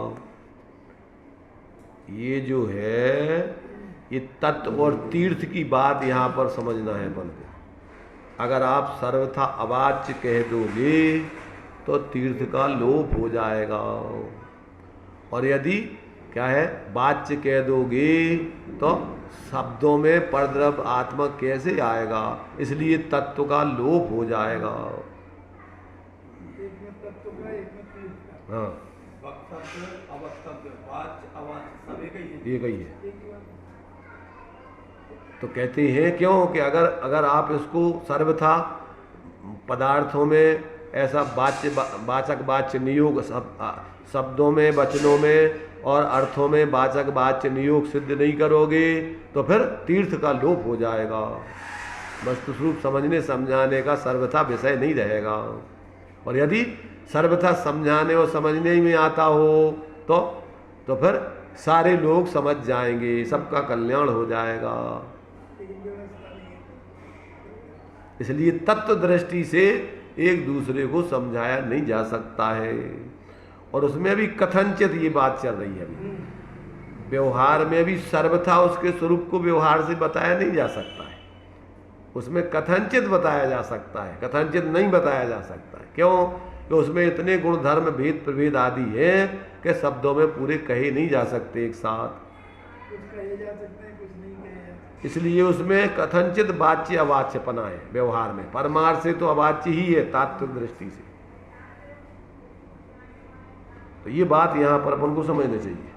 ये जो है ये तत्व और तीर्थ की बात यहाँ पर समझना है अपन को। अगर आप सर्वथा अवाच्य कह दोगे तो तीर्थ का लोप हो जाएगा, और यदि क्या है, वाच्य कह दोगे तो शब्दों में परद्रव्य आत्मा कैसे आएगा, इसलिए तत्व का लोप हो जाएगा। एक में तत्व का, एक में तीर्थ का। हाँ, वक्तव्य अवक्तव्य वाच्य अवाच्य सब एक ही है। ये कही है। एक ही बात। तो कहते हैं क्यों कि अगर आप इसको सर्वथा पदार्थों में ऐसा वाचक वाच्य नियोग शब्दों में, वचनों में और अर्थों में वाचक वाच्य नियोग सिद्ध नहीं करोगे तो फिर तीर्थ का लोप हो जाएगा। वस्तु स्वरूप समझने समझाने का सर्वथा विषय नहीं रहेगा। और यदि सर्वथा समझाने और समझने में आता हो तो फिर सारे लोग समझ जाएंगे, सबका कल्याण हो जाएगा। लेकिन व्यवस्था नहीं है। इसलिए तत्व दृष्टि से एक दूसरे को समझाया नहीं जा सकता है। और उसमें भी कथनचित ये बात चल रही है। अभी व्यवहार में भी सर्वथा उसके स्वरूप को व्यवहार से बताया नहीं जा सकता है। उसमें कथनचित बताया जा सकता है, कथनचित नहीं बताया जा सकता है। क्यों कि उसमें इतने गुण धर्म भेद प्रभेद आदि हैं कि शब्दों में पूरे कहे नहीं जा सकते एक साथ। कुछ कहे जा सकते हैं, कुछ नहीं कहे जा सकते। इसलिए उसमें कथनचित वाच्य अवाच्यपना है व्यवहार में। परमार्थ से तो अवाच्य ही है तात्विक दृष्टि से। तो ये बात यहां पर अपन को समझना चाहिए।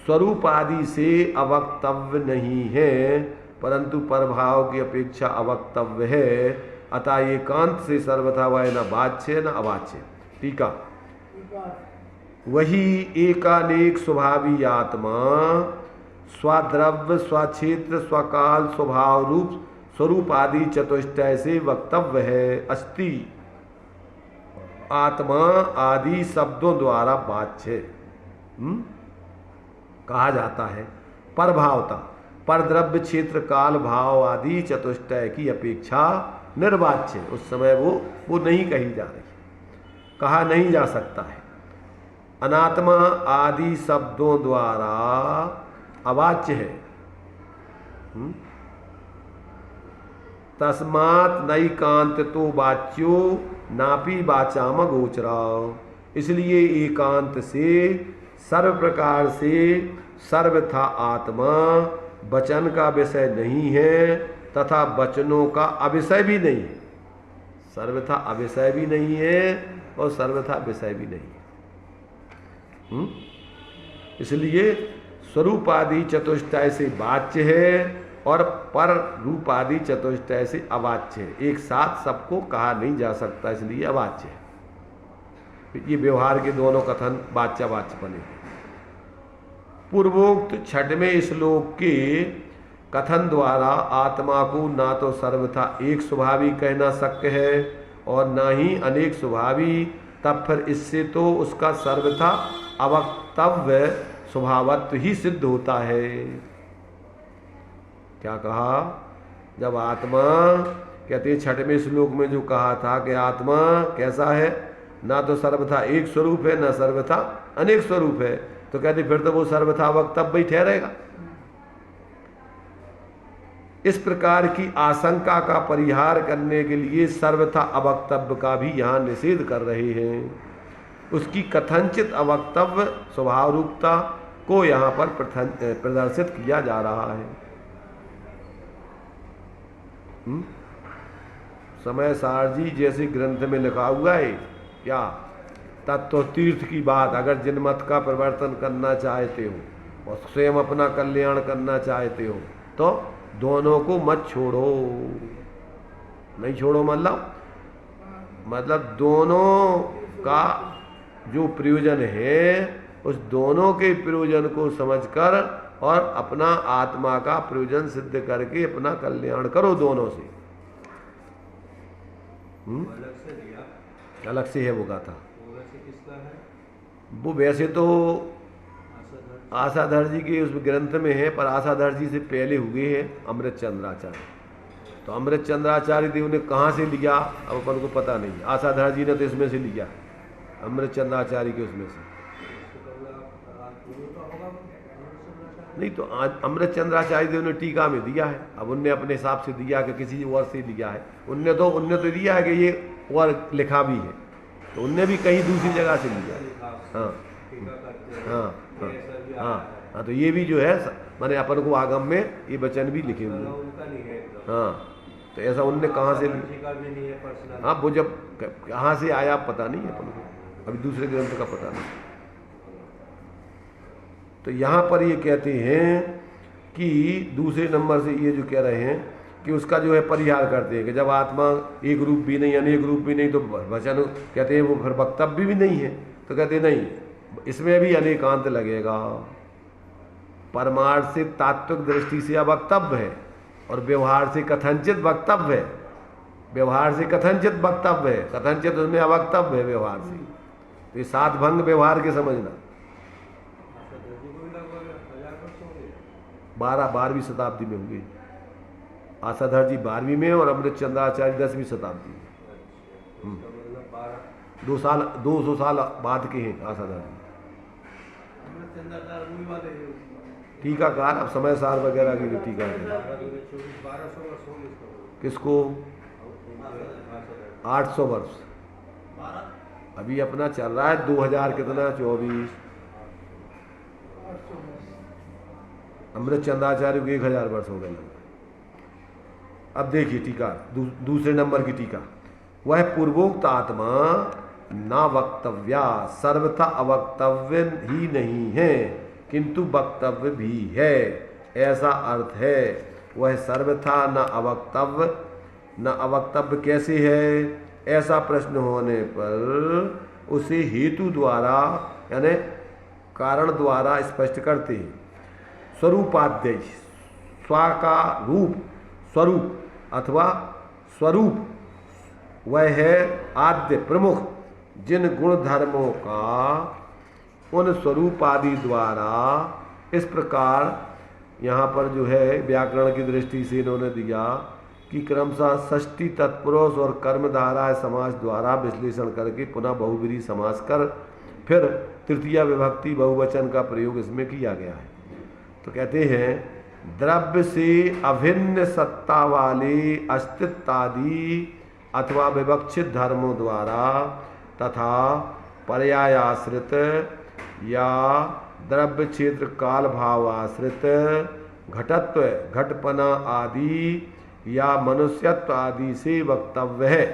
स्वरूप आदि से अवक्तव्य नहीं है, परंतु परभाव की अपेक्षा अवक्तव्य है। अतः एकांत से सर्वथा वह न वाच्य न अवाच्य। टीका, वही एकानेक स्वभावी आत्मा स्वद्रव्य स्वक्षेत्र स्वकाल स्वभाव रूप स्वरूप आदि चतुष्टय से वक्तव्य है। अस्ति आत्मा आदि शब्दों द्वारा वाच्य कहा जाता है। परभावता परद्रव्य क्षेत्र काल भाव आदि चतुष्टय की अपेक्षा निर्वाच्य, उस समय वो नहीं कही जा रही, कहा नहीं जा सकता है। अनात्मा आदि शब्दों द्वारा अवाच्य है। तस्मात् नैकांत तो वाच्यो नापि वाचाम गोचरा। इसलिए एकांत से सर्व प्रकार से सर्वथा आत्मा वचन का विषय नहीं है तथा वचनों का अविषय भी नहीं है। सर्वथा अविषय भी नहीं है और सर्वथा विषय भी नहीं है। इसलिए स्वरूप आदि चतुष्टय से वाच्य है और पर रूप आदि चतुष्टय से अवाच्य है। एक साथ सबको कहा नहीं जा सकता, इसलिए अवाच्य है। ये व्यवहार के दोनों कथन वाच्य वाच्य बने। पूर्वोक्त छठवें श्लोक के कथन द्वारा आत्मा को ना तो सर्वथा एक स्वभावी कहना शक्य है और ना ही अनेक स्वभावी। तब फिर इससे तो उसका सर्वथा अवक्तव्य स्वभावत्व ही सिद्ध होता है। क्या कहा, जब आत्मा कहते हैं छठवें श्लोक में जो कहा था कि आत्मा कैसा है, ना तो सर्वथा एक स्वरूप है ना सर्वथा अनेक स्वरूप है, तो कहते फिर तो वो सर्वथा अवक्तव्य ही ठहरेगा। इस प्रकार की आशंका का परिहार करने के लिए सर्वथा अवक्तव्य का भी यहाँ निषेध कर रहे हैं। उसकी कथनचित अवक्तव्य स्वभाव रूपता को यहाँ पर प्रदर्शित किया जा रहा है। समय सारजी जैसे ग्रंथ में लिखा हुआ है क्या, तत्व तीर्थ की बात अगर जिनमत का परिवर्तन करना चाहते हो और स्वयं अपना कल्याण करना चाहते हो तो दोनों को मत छोड़ो। नहीं छोड़ो मतलब दोनों का जो प्रयोजन है उस दोनों के प्रयोजन को समझकर और अपना आत्मा का प्रयोजन सिद्ध करके अपना कल्याण करो दोनों से। अलग से लिया, अलग से है वो गाथा। वो वैसे किसका है? वो वैसे तो आसाधर। आसाधर जी के उस ग्रंथ में है, पर आसाधर जी से पहले हुए हैं अमृत चंद्राचार्य। तो अमृत चंद्राचार्य देव ने कहाँ से लिया अब अपन को पता नहीं। आसाधर जी ने तो इसमें से लिया, अमृत चंद्राचार्य के उसमें से। नहीं तो आज अमृत चंद्राचार्य देव ने टीका में दिया है। अब उनने अपने हिसाब से दिया कि किसी और से लिया है। उनने तो दिया है कि ये और लिखा भी है, तो उनने भी कहीं दूसरी जगह से लिया है। हाँ हाँ, हाँ ऐसा भी आता हाँ है। हाँ, तो ये भी जो है माने अपन को आगम में ये वचन भी लिखे हुए मतलब हैं। उनका नहीं है एकदम। हाँ, तो ऐसा उनने कहाँ से आसादार जी का भी नहीं है पर्सनल। हाँ, वो जब कहाँ से आया पता नहीं है अपन को, अभी दूसरे ग्रंथ का पता नहीं। तो यहाँ पर ये कहते हैं कि दूसरे नंबर से ये जो कह रहे हैं कि उसका जो है परिहार करते हैं कि जब आत्मा एक रूप भी नहीं अनेक रूप भी नहीं तो वचन कहते हैं वो फिर वक्तव्य भी नहीं है। तो कहते हैं नहीं, इसमें भी अनेकांत लगेगा। परमार्थ से तात्विक दृष्टि से अवक्तव्य है और व्यवहार से कथनचित वक्तव्य है। व्यवहार से कथनचित वक्तव्य है, कथनचित उसमें अवक्तव्य है व्यवहार से। तो ये सात भंग व्यवहार के समझना। आसादार जी को भी लगभग 1000 वर्ष हो गए। 12वीं शताब्दी में हुए। आसाधर जी 12वीं में और अमृत चंद्राचार्य 10वीं शताब्दी में। इसका मतलब 12 200 साल बाद के हैं आसाधर जी। अमृत चंद्राचार्य वही वाले हैं। टीकाकार अब समय सार वगैरह के लिए टीका है। 1200 वर्ष हो गए इसको। किसको? आसादार 800 वर्ष। 12 अभी अपना चल रहा है 2000 कितना 24। अमृत चंद्राचार्य को 1000 वर्ष हो गए लगभग। अब देखिए टीका दूसरे नंबर की टीका। वह पूर्वोक्त आत्मा ना वक्तव्या सर्वथा अवक्तव्य ही नहीं है किंतु वक्तव्य भी है, ऐसा अर्थ है। वह सर्वथा न अवक्तव्य, न अवक्तव्य कैसे है? ऐसा प्रश्न होने पर उसे हेतु द्वारा यानी कारण द्वारा स्पष्ट करते हैं। स्वरूपाद्य स्व का रूप स्वरूप अथवा स्वरूप वह है आद्य प्रमुख जिन गुण धर्मों का उन स्वरूप आदि द्वारा इस प्रकार यहाँ पर जो है व्याकरण की दृष्टि से इन्होंने दिया कि क्रमशः षष्ठी तत्पुरुष और कर्मधारा समास द्वारा विश्लेषण करके पुनः बहुव्रीहि समास कर फिर तृतीया विभक्ति बहुवचन का प्रयोग इसमें किया गया है। तो कहते हैं द्रव्य से अभिन्न सत्ता वाले अस्तित्वादि अथवा विवक्षित धर्मों द्वारा तथा पर्यायाश्रित या द्रव्य क्षेत्र काल भाव आश्रित घटत्व घटपना आदि या मनुष्यत्व आदि से वक्तव्य है।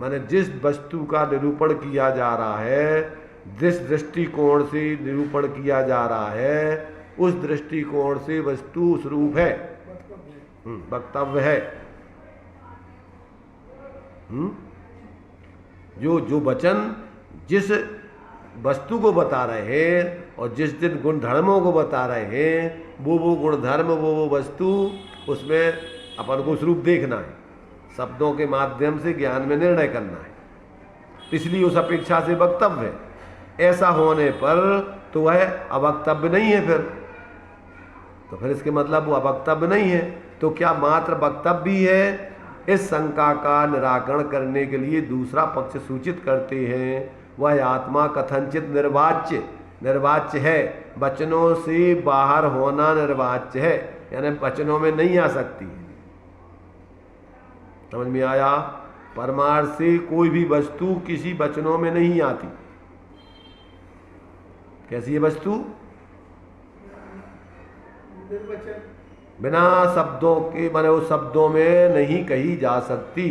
माने जिस वस्तु का निरूपण किया जा रहा है, जिस दृष्टिकोण से निरूपण किया जा रहा है, उस दृष्टिकोण से वस्तु स्वरूप है, वक्तव्य है। जो वचन जिस वस्तु को बता रहे हैं और जिस दिन गुण धर्मों को बता रहे हैं, वो गुण धर्म वो वस्तु उसमें अपन को स्वरूप देखना है, शब्दों के माध्यम से ज्ञान में निर्णय करना है, इसलिए उस अपेक्षा से वक्तव्य है। ऐसा होने पर तो वह अवक्तव्य नहीं है। तो फिर इसके मतलब वो अवक्तव्य नहीं है तो क्या मात्र वक्तव्य ही है? इस शंका का निराकरण करने के लिए दूसरा पक्ष सूचित करते हैं। वह आत्मा कथनचित निर्वाच्य है, वचनों से बाहर होना निर्वाच्य है, यानी वचनों में नहीं आ सकती है। समझ में आया? परमार्थ से कोई भी वस्तु किसी वचनों में नहीं आती। कैसी है वस्तु? बिना शब्दों के बने उस शब्दों में नहीं कही जा सकती।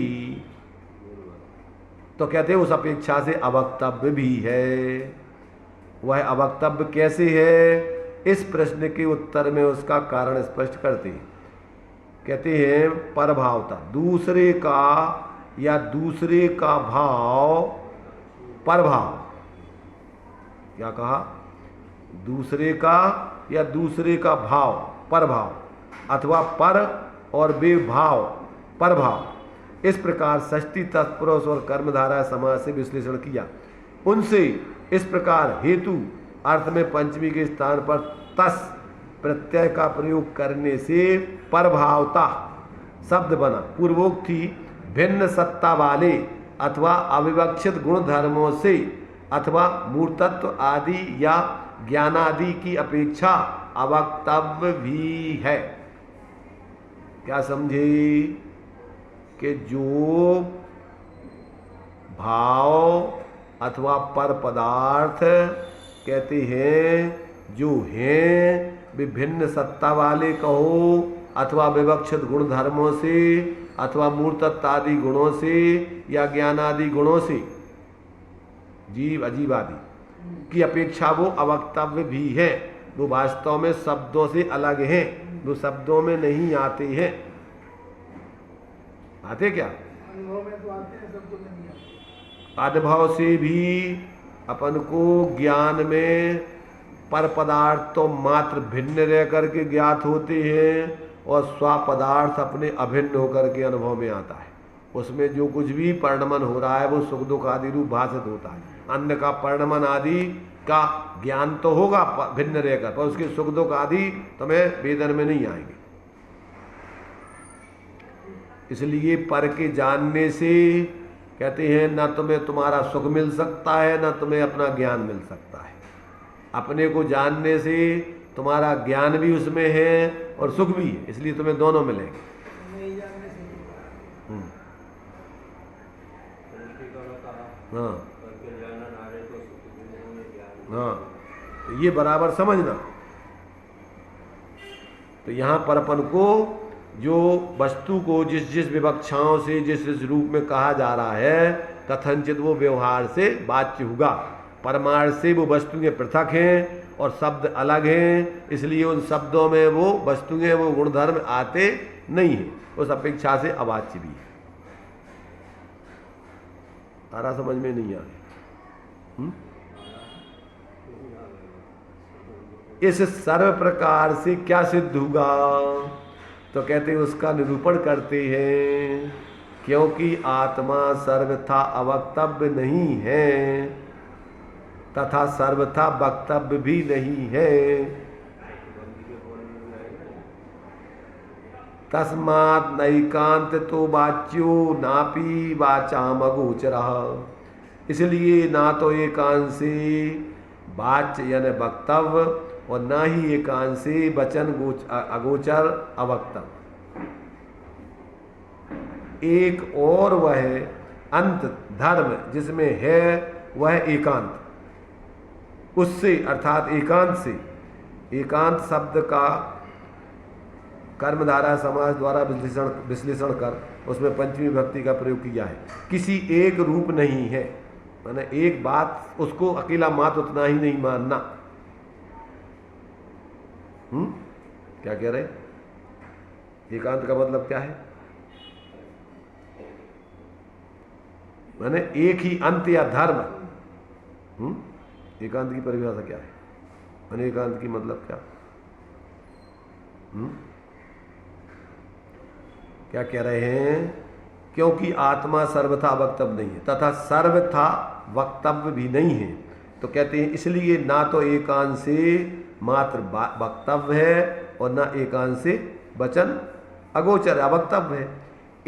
तो कहते हैं उस अपेक्षा से अवक्तव्य भी है। वह अवक्तव्य कैसे है? इस प्रश्न के उत्तर में उसका कारण स्पष्ट करते हैं। कहते हैं परभावता, दूसरे का या दूसरे का भाव परभाव। क्या कहा? दूसरे का या दूसरे का भाव परभाव अथवा पर और बेभाव परभाव। इस प्रकार षष्ठी तत्पुरुष और कर्मधारा समास से विश्लेषण किया। उनसे इस प्रकार हेतु अर्थ में पंचमी के स्थान पर तस प्रत्यय का प्रयोग करने से परभावता शब्द बना। पूर्वोक्ति भिन्न सत्ता वाले अथवा अविवक्षित गुण धर्मों से अथवा मूर्तत्व आदि या ज्ञानादि की अपेक्षा अवक्तव्य भी है। क्या समझे? कि जो भाव अथवा पर पदार्थ कहते हैं जो हैं विभिन्न सत्ता वाले कहो, अथवा विवक्षित गुण धर्मों से, अथवा मूर्तत्व आदि गुणों से, या ज्ञानादि गुणों से, जीव अजीव आदि की अपेक्षा वो अवक्तव्य भी है। वो वास्तव में शब्दों से अलग हैं, वो शब्दों में नहीं आते हैं। आते क्या? अनुभव में तो आते हैं, सबको नहीं आते। अनुभव से भी अपन को ज्ञान में पर पदार्थ तो मात्र भिन्न रह करके ज्ञात होते हैं, और स्व पदार्थ अपने अभिन्न होकर के अनुभव में आता है। उसमें जो कुछ भी परिणमन हो रहा है वो सुख दुख आदि रूप भाषित होता है। अन्न का परिणमन आदि का ज्ञान तो होगा भिन्न रहकर, पर उसके सुख दुख आदि तुम्हें वेदन में नहीं आएंगे। इसलिए पर के जानने से कहते हैं न तुम्हें तुम्हारा सुख मिल सकता है, न तुम्हें अपना ज्ञान मिल सकता है। अपने को जानने से तुम्हारा ज्ञान भी उसमें है और सुख भी है, इसलिए तुम्हें दोनों मिलेंगे। नहीं जानने से हाँ हाँ, तो ये बराबर समझना। तो यहाँ पर अपन को जो वस्तु को जिस जिस विवक्षाओं से जिस जिस रूप में कहा जा रहा है, कथनचित वो व्यवहार से वाच्य होगा। परमार्थ से वो वस्तुएं पृथक हैं और शब्द अलग हैं, इसलिए उन शब्दों में वो वस्तुएं वो गुणधर्म आते नहीं हैं, उस अपेक्षा से अवाच्य भी है। तारा समझ में नहीं आ रही? इस सर्व प्रकार से क्या सिद्ध होगा? तो कहते हैं उसका निरूपण करते हैं, क्योंकि आत्मा सर्वथा अवक्तव्य नहीं है तथा सर्वथा वक्तव्य भी नहीं है। तस्मात् नैकांत तो वाच्यो नापि वाचाम अगोचरः। इसलिए ना तो एकांत से वाच्य यानी वक्तव्य और ना ही एकांत से वचन अगोचर अवक्तव्य। एक और वह अंत धर्म जिसमें है वह एकांत, उससे अर्थात एकांत से, एकांत शब्द का कर्मधारा समाज द्वारा विश्लेषण कर उसमें पंचमी विभक्ति का प्रयोग किया है। किसी एक रूप नहीं है, माने एक बात उसको अकेला मात्र उतना ही नहीं मानना। क्या कह रहे? एकांत का मतलब क्या है? माने एक ही अंत या धर्म। एकांत की परिभाषा क्या है? माने एकांत की मतलब क्या? क्या कह रहे हैं? क्योंकि आत्मा सर्वथा वक्तव्य नहीं है तथा सर्वथा वक्तव्य भी नहीं है, तो कहते हैं इसलिए ना तो एकांत से मात्र वक्तव्य है और ना एकांत से वचन अगोचर अवक्तव्य है।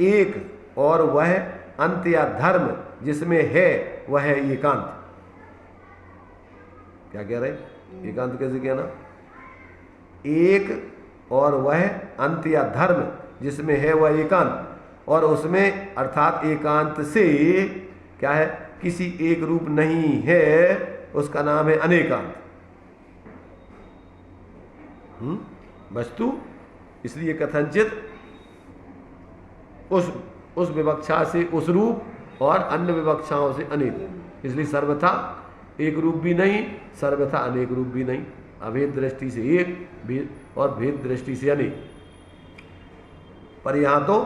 एक और वह अंत या धर्म जिसमें है वह है एकांत। क्या कह रहे? एकांत कैसे कहना? एक और वह अंत या धर्म जिसमें है वह एकांत, और उसमें अर्थात एकांत से क्या है? किसी एक रूप नहीं है, उसका नाम है अनेकांत। वस्तु इसलिए कथनचित उस विवक्षा से उस रूप और अन्य विवक्षाओं से अनेक, इसलिए सर्वथा एक रूप भी नहीं, सर्वथा अनेक रूप भी नहीं। अभेद दृष्टि से एक और भेद दृष्टि से अनेक। पर यहाँ तो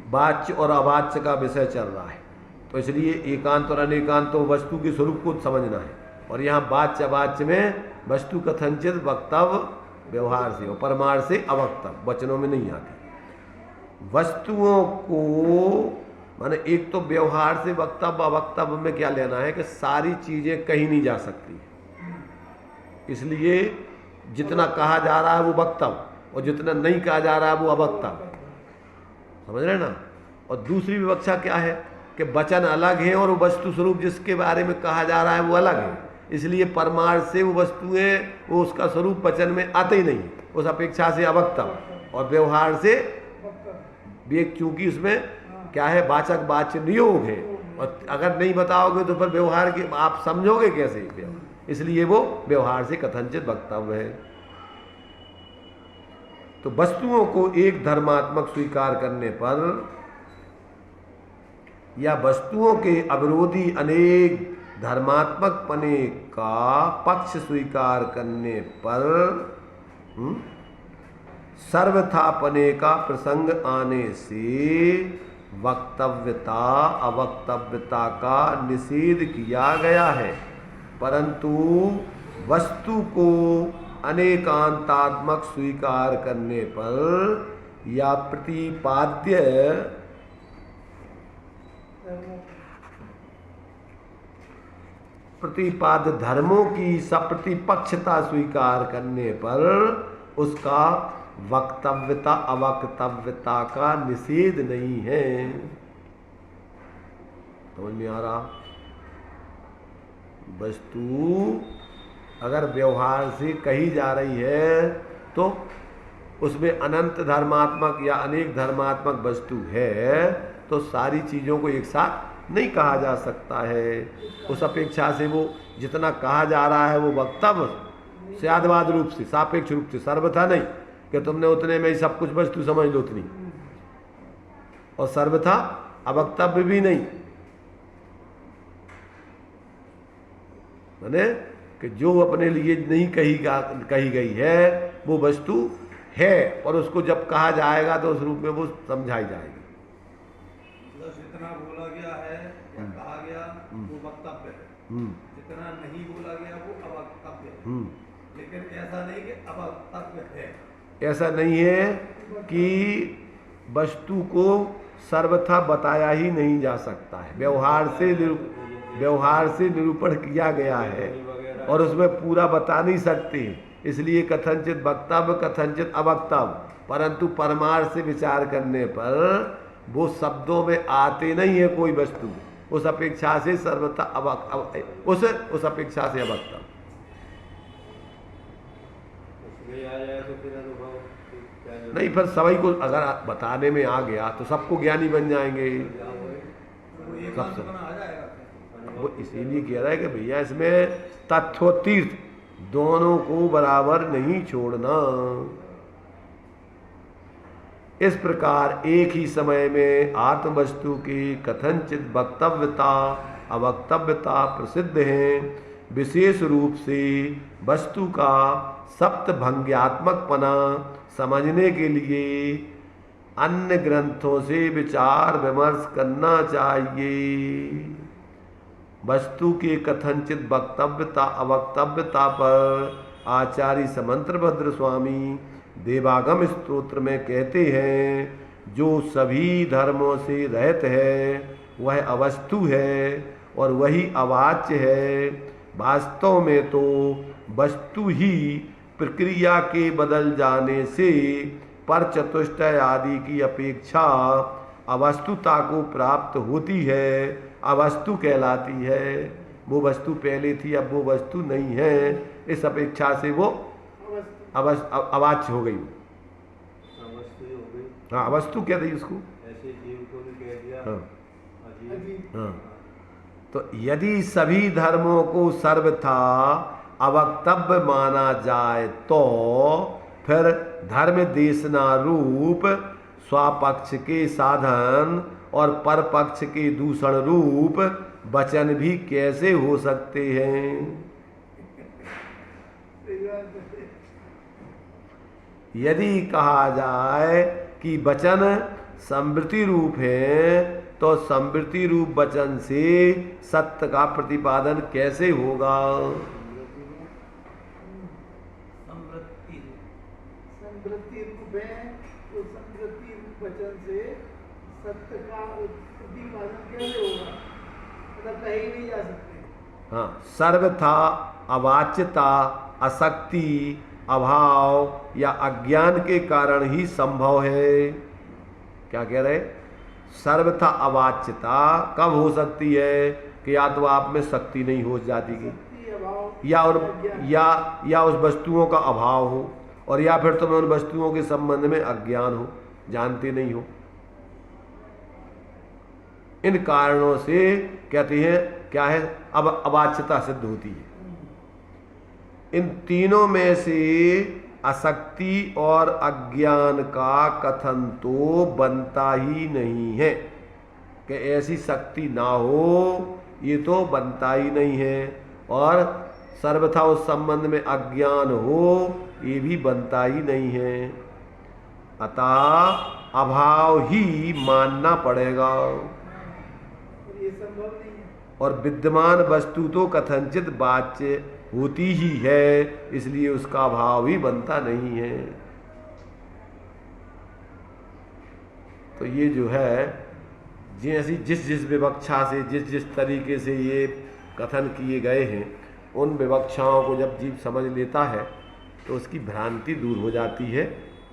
वाच्य और अवाच्य का विषय चल रहा है, तो इसलिए एकांत और अनेकांत तो वस्तु के स्वरूप को समझना है। और यहाँ वाच्य अवाच्य में वस्तु कथनचित वक्तव्य व्यवहार से और परमार्थ से अवक्तव्य वचनों में नहीं आती। वस्तुओं को माने एक तो व्यवहार से वक्तव्य अवक्तव्य में क्या लेना है कि सारी चीजें कहीं नहीं जा सकती, इसलिए जितना कहा जा रहा है वो वक्तव्य और जितना नहीं कहा जा रहा है वो अवक्तव्य। समझ रहे ना? और दूसरी विवक्षा क्या है कि वचन अलग है और वस्तु स्वरूप जिसके बारे में कहा जा रहा है वो अलग है, इसलिए परमार्थ से वो वस्तुएं वो उसका स्वरूप वचन में आते ही नहीं, उस अपेक्षा से अवक्तव्य। और व्यवहार से चूंकि उसमें क्या है? वाचक वाच्य नियोग है, और अगर नहीं बताओगे तो फिर व्यवहार के आप समझोगे कैसे? इसलिए वो व्यवहार से कथनचित वक्तव्य है। तो वस्तुओं को एक धर्मात्मक स्वीकार करने पर या वस्तुओं के अविरोधी अनेक धर्मात्मक पने का पक्ष स्वीकार करने पर सर्वथापने का प्रसंग आने से वक्तव्यता अवक्तव्यता का निषेध किया गया है, परंतु वस्तु को अनेकांतात्मक स्वीकार करने पर या प्रतिपाद्य धर्मों की सप्रतिपक्षता स्वीकार करने पर उसका वक्तव्यता अवक्तव्यता का निषेध नहीं है। समझ में आ रहा? वस्तु अगर व्यवहार से कही जा रही है तो उसमें अनंत धर्मात्मक या अनेक धर्मात्मक वस्तु है, तो सारी चीज़ों को एक साथ नहीं कहा जा सकता है। उस अपेक्षा से वो जितना कहा जा रहा है वो वक्तव्य स्यादवाद रूप से, सापेक्ष रूप से, सर्वथा नहीं कि तुमने उतने में ही सब कुछ वस्तु समझ लो उतनी, और सर्वथा अवक्तव्य भी नहीं, माने कि जो अपने लिए नहीं कही गई है वो वस्तु है, और उसको जब कहा जाएगा तो उस रूप में वो समझाई जाएगी। जितना बोला गया है या कहा गया वो वक्तव्य है, जितना नहीं बोला गया वो अवक्तव्य है, लेकिन ऐसा नहीं कि अवक्तव्य है। ऐसा नहीं है कि वस्तु को सर्वथा बताया ही नहीं जा सकता है, व्यवहार से निरूपण किया गया है और उसमें पूरा बता नहीं सकते, इसलिए कथनचित वक्तव्य कथनचित अवक्तव्य, परंतु परमार्थ से विचार करने पर वो शब्दों में आते नहीं है कोई वस्तु, उस अपेक्षा से सर्वथा उस अपेक्षा से अवक्तव्य। नहीं, फिर सभी को अगर बताने में आ गया तो सबको ज्ञानी बन जाएंगे सब। वो इसीलिए कह रहा है कि भैया इसमें तत्व तीर्थ दोनों को बराबर नहीं छोड़ना। इस प्रकार एक ही समय में आत्म वस्तु की कथनचित वक्तव्यता अवक्तव्यता प्रसिद्ध है। विशेष रूप से वस्तु का सप्तभंग्यात्मकपना समझने के लिए अन्य ग्रंथों से विचार विमर्श करना चाहिए। वस्तु के कथनचित वक्तव्यता अवक्तव्यता पर आचार्य समंत्रभद्र स्वामी देवागम स्तोत्र में कहते हैं, जो सभी धर्मों से रहित है वह अवस्तु है और वही अवाच्य है। वास्तव में तो वस्तु ही प्रक्रिया के बदल जाने से पर चतुष्टय आदि की अपेक्षा अवस्तुता को प्राप्त होती है, अवस्तु कहलाती है। वो वस्तु पहले थी, अब वो वस्तु नहीं है, इस अपेक्षा से वो अवाच्य हो गई। हाँ, अवस्तु कह दी उसको। ऐसे जीव को भी कह दिया। हाँ। तो यदि सभी धर्मों को सर्वथा अवक्तव्य माना जाए तो फिर धर्म देशना रूप स्वपक्ष के साधन और परपक्ष के दूषण रूप वचन भी कैसे हो सकते हैं। यदि कहा जाए कि वचन संवृत्ति रूप है तो संवृत्ति रूप वचन से सत्य का प्रतिपादन कैसे होगा। संवृत्ति रूप है तो संवृत्ति रूप वचन से सत्य का प्रतिपादन कैसे होगा, मतलब कहीं नहीं जा सकते। हाँ, सर्वथा अवाच्यता अशक्ति अभाव या अज्ञान के कारण ही संभव है। क्या कह रहे? सर्वथा अवाच्यता कब हो सकती है कि या तो आप में शक्ति नहीं हो जाती की या उस वस्तुओं का अभाव हो, और या फिर तुम्हें उन वस्तुओं के संबंध में अज्ञान हो, जानते नहीं हो। इन कारणों से कहते हैं क्या है, अब अवाच्यता सिद्ध होती है। इन तीनों में से आसक्ति और अज्ञान का कथन तो बनता ही नहीं है कि ऐसी शक्ति ना हो, ये तो बनता ही नहीं है। और सर्वथा उस संबंध में अज्ञान हो, ये भी बनता ही नहीं है। अतः अभाव ही मानना पड़ेगा। ये संभव नहीं है। और विद्यमान वस्तु तो कथनचित वाच्य होती ही है, इसलिए उसका अभाव ही बनता नहीं है। तो ये जो है, जैसी जिस जिस विवक्षा से, जिस जिस तरीके से ये कथन किए गए हैं, उन विवक्षाओं को जब जीव समझ लेता है तो उसकी भ्रांति दूर हो जाती है।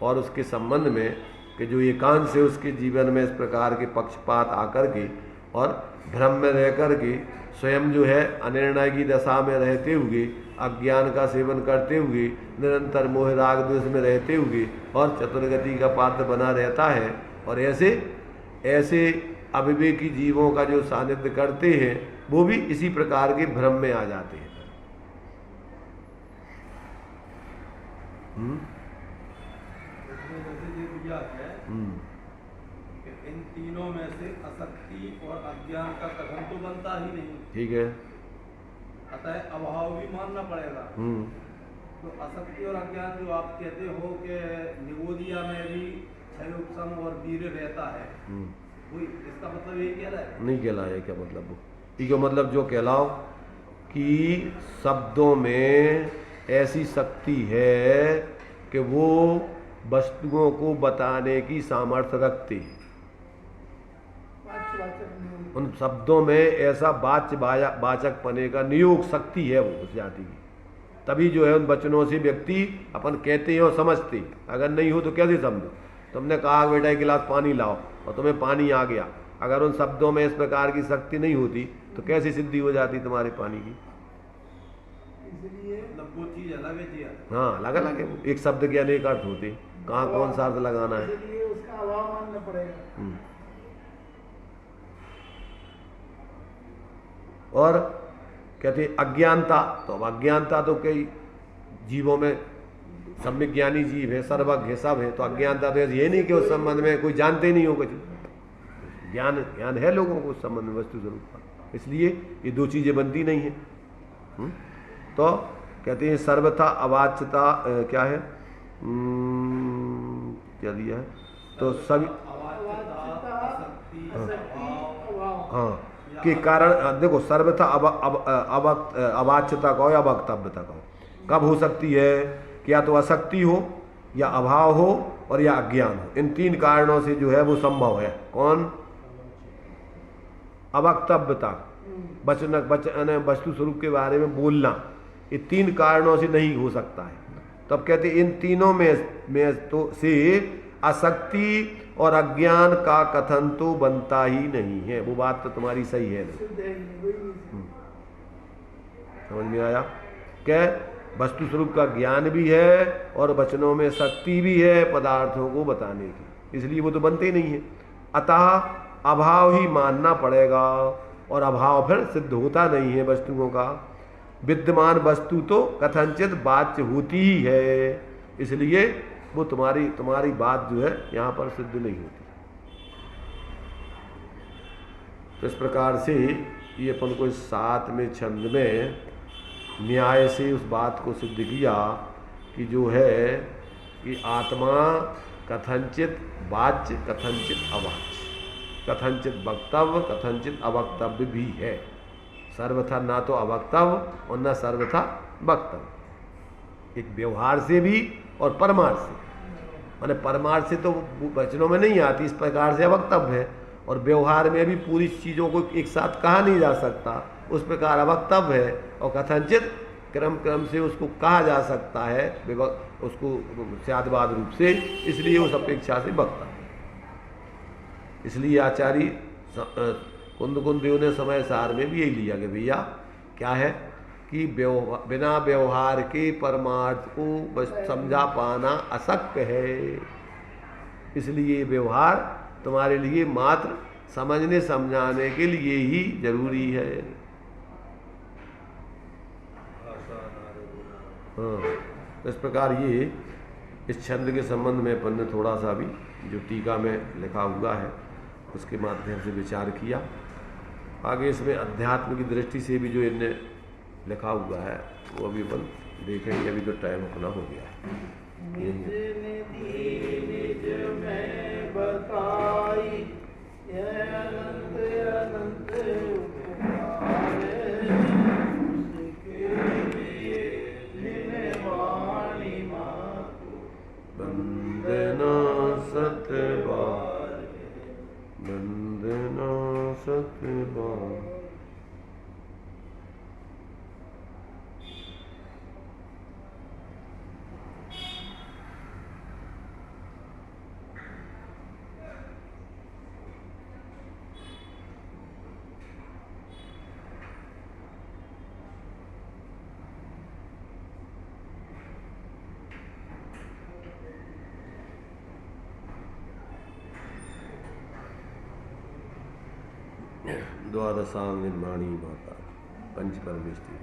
और उसके संबंध में कि जो एकांत से उसके जीवन में इस प्रकार के पक्षपात आकर के और भ्रम में रह कर के स्वयं जो है अनिर्णय की दशा में रहते हुए, अज्ञान का सेवन करते हुए, निरंतर मोह राग द्वेष में रहते हुए और चतुर्गति का पात्र बना रहता है। और ऐसे अविवेकी जीवों का जो सानिध्य करते हैं, वो भी इसी प्रकार के भ्रम में आ जाते हैं। इसमें जैसे ये दिया है कि इन तीनों में से आसक्ति और अज्ञान का कथन तो बनता ही नहीं, ठीक है। अतः अभाव भी मानना पड़ेगा। तो आसक्ति और अज्ञान जो आप कहते हो कि निगोदिया में भी क्षय उपशम और वीर्य रहता है, वही इसका मतलब यही कह रहा है? नहीं कहलाए, क्या मतलब वो? ठीक है, मतलब जो कहलाओ कि शब्दों में ऐसी शक्ति है कि वो वस्तुओं को बताने की सामर्थ्य रखती है। उन शब्दों में ऐसा वाचक पने का नियोग शक्ति है वो उस जाति की। तभी जो है उन वचनों से व्यक्ति अपन कहते हैं और समझते हैं। अगर नहीं हो तो कैसे समझो? तुमने कहा बेटा एक गिलास पानी लाओ और तुम्हें पानी आ गया। अगर उन शब्दों में इस प्रकार की शक्ति नहीं होती तो कैसी सिद्धि हो जाती तुम्हारे पानी की? इसलिए वो चीज अलग है जी। हाँ, अलग अलग है। एक शब्द के अनेक अर्थ होते, कहाँ कौन सा अर्थ लगाना है। इसलिए उसका अभाव मानना पड़ेगा। और कहते अज्ञानता, तो अब अज्ञानता तो कई जीवों में सम्यक ज्ञानी जीव है, सर्वज्ञ है, सब है। तो अज्ञानता तो ये नहीं कि उस संबंध में कोई जानते ही नहीं हो कुछ। ज्ञान है लोगों को उस संबंध में वस्तु स्वरूप का, इसलिए ये दो चीजें बनती नहीं है। तो कहते हैं सर्वथा अवाच्यता क्या है, क्या दिया है? तो सभी हाँ के कारण देखो, सर्वथा अवाच्यता कहो या अवक्तव्यता कहो, कब हो सकती है? क्या तो अशक्ति हो या अभाव हो और या अज्ञान हो। इन तीन कारणों से जो है वो संभव है। कौन? अवक्तव्यता, वस्तु स्वरूप के बारे में बोलना, ये तीन कारणों से नहीं हो सकता है। तब कहते इन तीनों में तो से आसक्ति और अज्ञान का कथन तो बनता ही नहीं है। वो बात तो तुम्हारी सही है नहीं। समझ में आया? क्या वस्तु स्वरूप का ज्ञान भी है और वचनों में शक्ति भी है पदार्थों को बताने की, इसलिए वो तो बनते ही नहीं है। अतः अभाव ही मानना पड़ेगा, और अभाव फिर सिद्ध होता नहीं है वस्तुओं का। विद्यमान वस्तु तो कथनचित वाच्य होती ही है, इसलिए वो तुम्हारी बात जो है यहाँ पर सिद्ध नहीं होती। तो इस प्रकार से ये अपन को इस 7वें छंद में न्याय से उस बात को सिद्ध किया कि जो है कि आत्मा कथनचित वाच्य, कथनचित अवाच्य, कथनचित वक्तव्य, कथनचित अवक्तव्य भी है। सर्वथा ना तो अवक्तव्य और न सर्वथा वक्तव्य। एक व्यवहार से भी और परमार्थ से, माने परमार्थ से तो वचनों में नहीं आती, इस प्रकार से अवक्तव्य है। और व्यवहार में भी पूरी चीज़ों को एक साथ कहा नहीं जा सकता, उस प्रकार अवक्तव्य है। और कथनचित क्रम से उसको कहा जा सकता है, उसको स्यादवाद रूप से, इसलिए उस अपेक्षा से वक्तव्य। इसलिए आचार्य कुंद देव ने समय सार में भी यही लिया कि भैया क्या है कि बिना व्यवहार के परमार्थ को बस समझा पाना अशक्य है। इसलिए व्यवहार तुम्हारे लिए मात्र समझने समझाने के लिए ही जरूरी है। हाँ, तो इस प्रकार ये इस छंद के संबंध में अपन ने थोड़ा सा भी जो टीका में लिखा हुआ है उसके माध्यम से विचार किया। आगे इसमें अध्यात्म की दृष्टि से भी जो इनने लिखा हुआ है वो अभी अपन देखेंगे। अभी तो टाइम अपना हो गया है। निज निधि निज में बताई, यह अनंत अनंत उपकार उसके लिए जिन वाणी मातु वंदना सतबार, वंदना सतबार। द्वादशांग निर्माणी माता पंच परमेष्टि।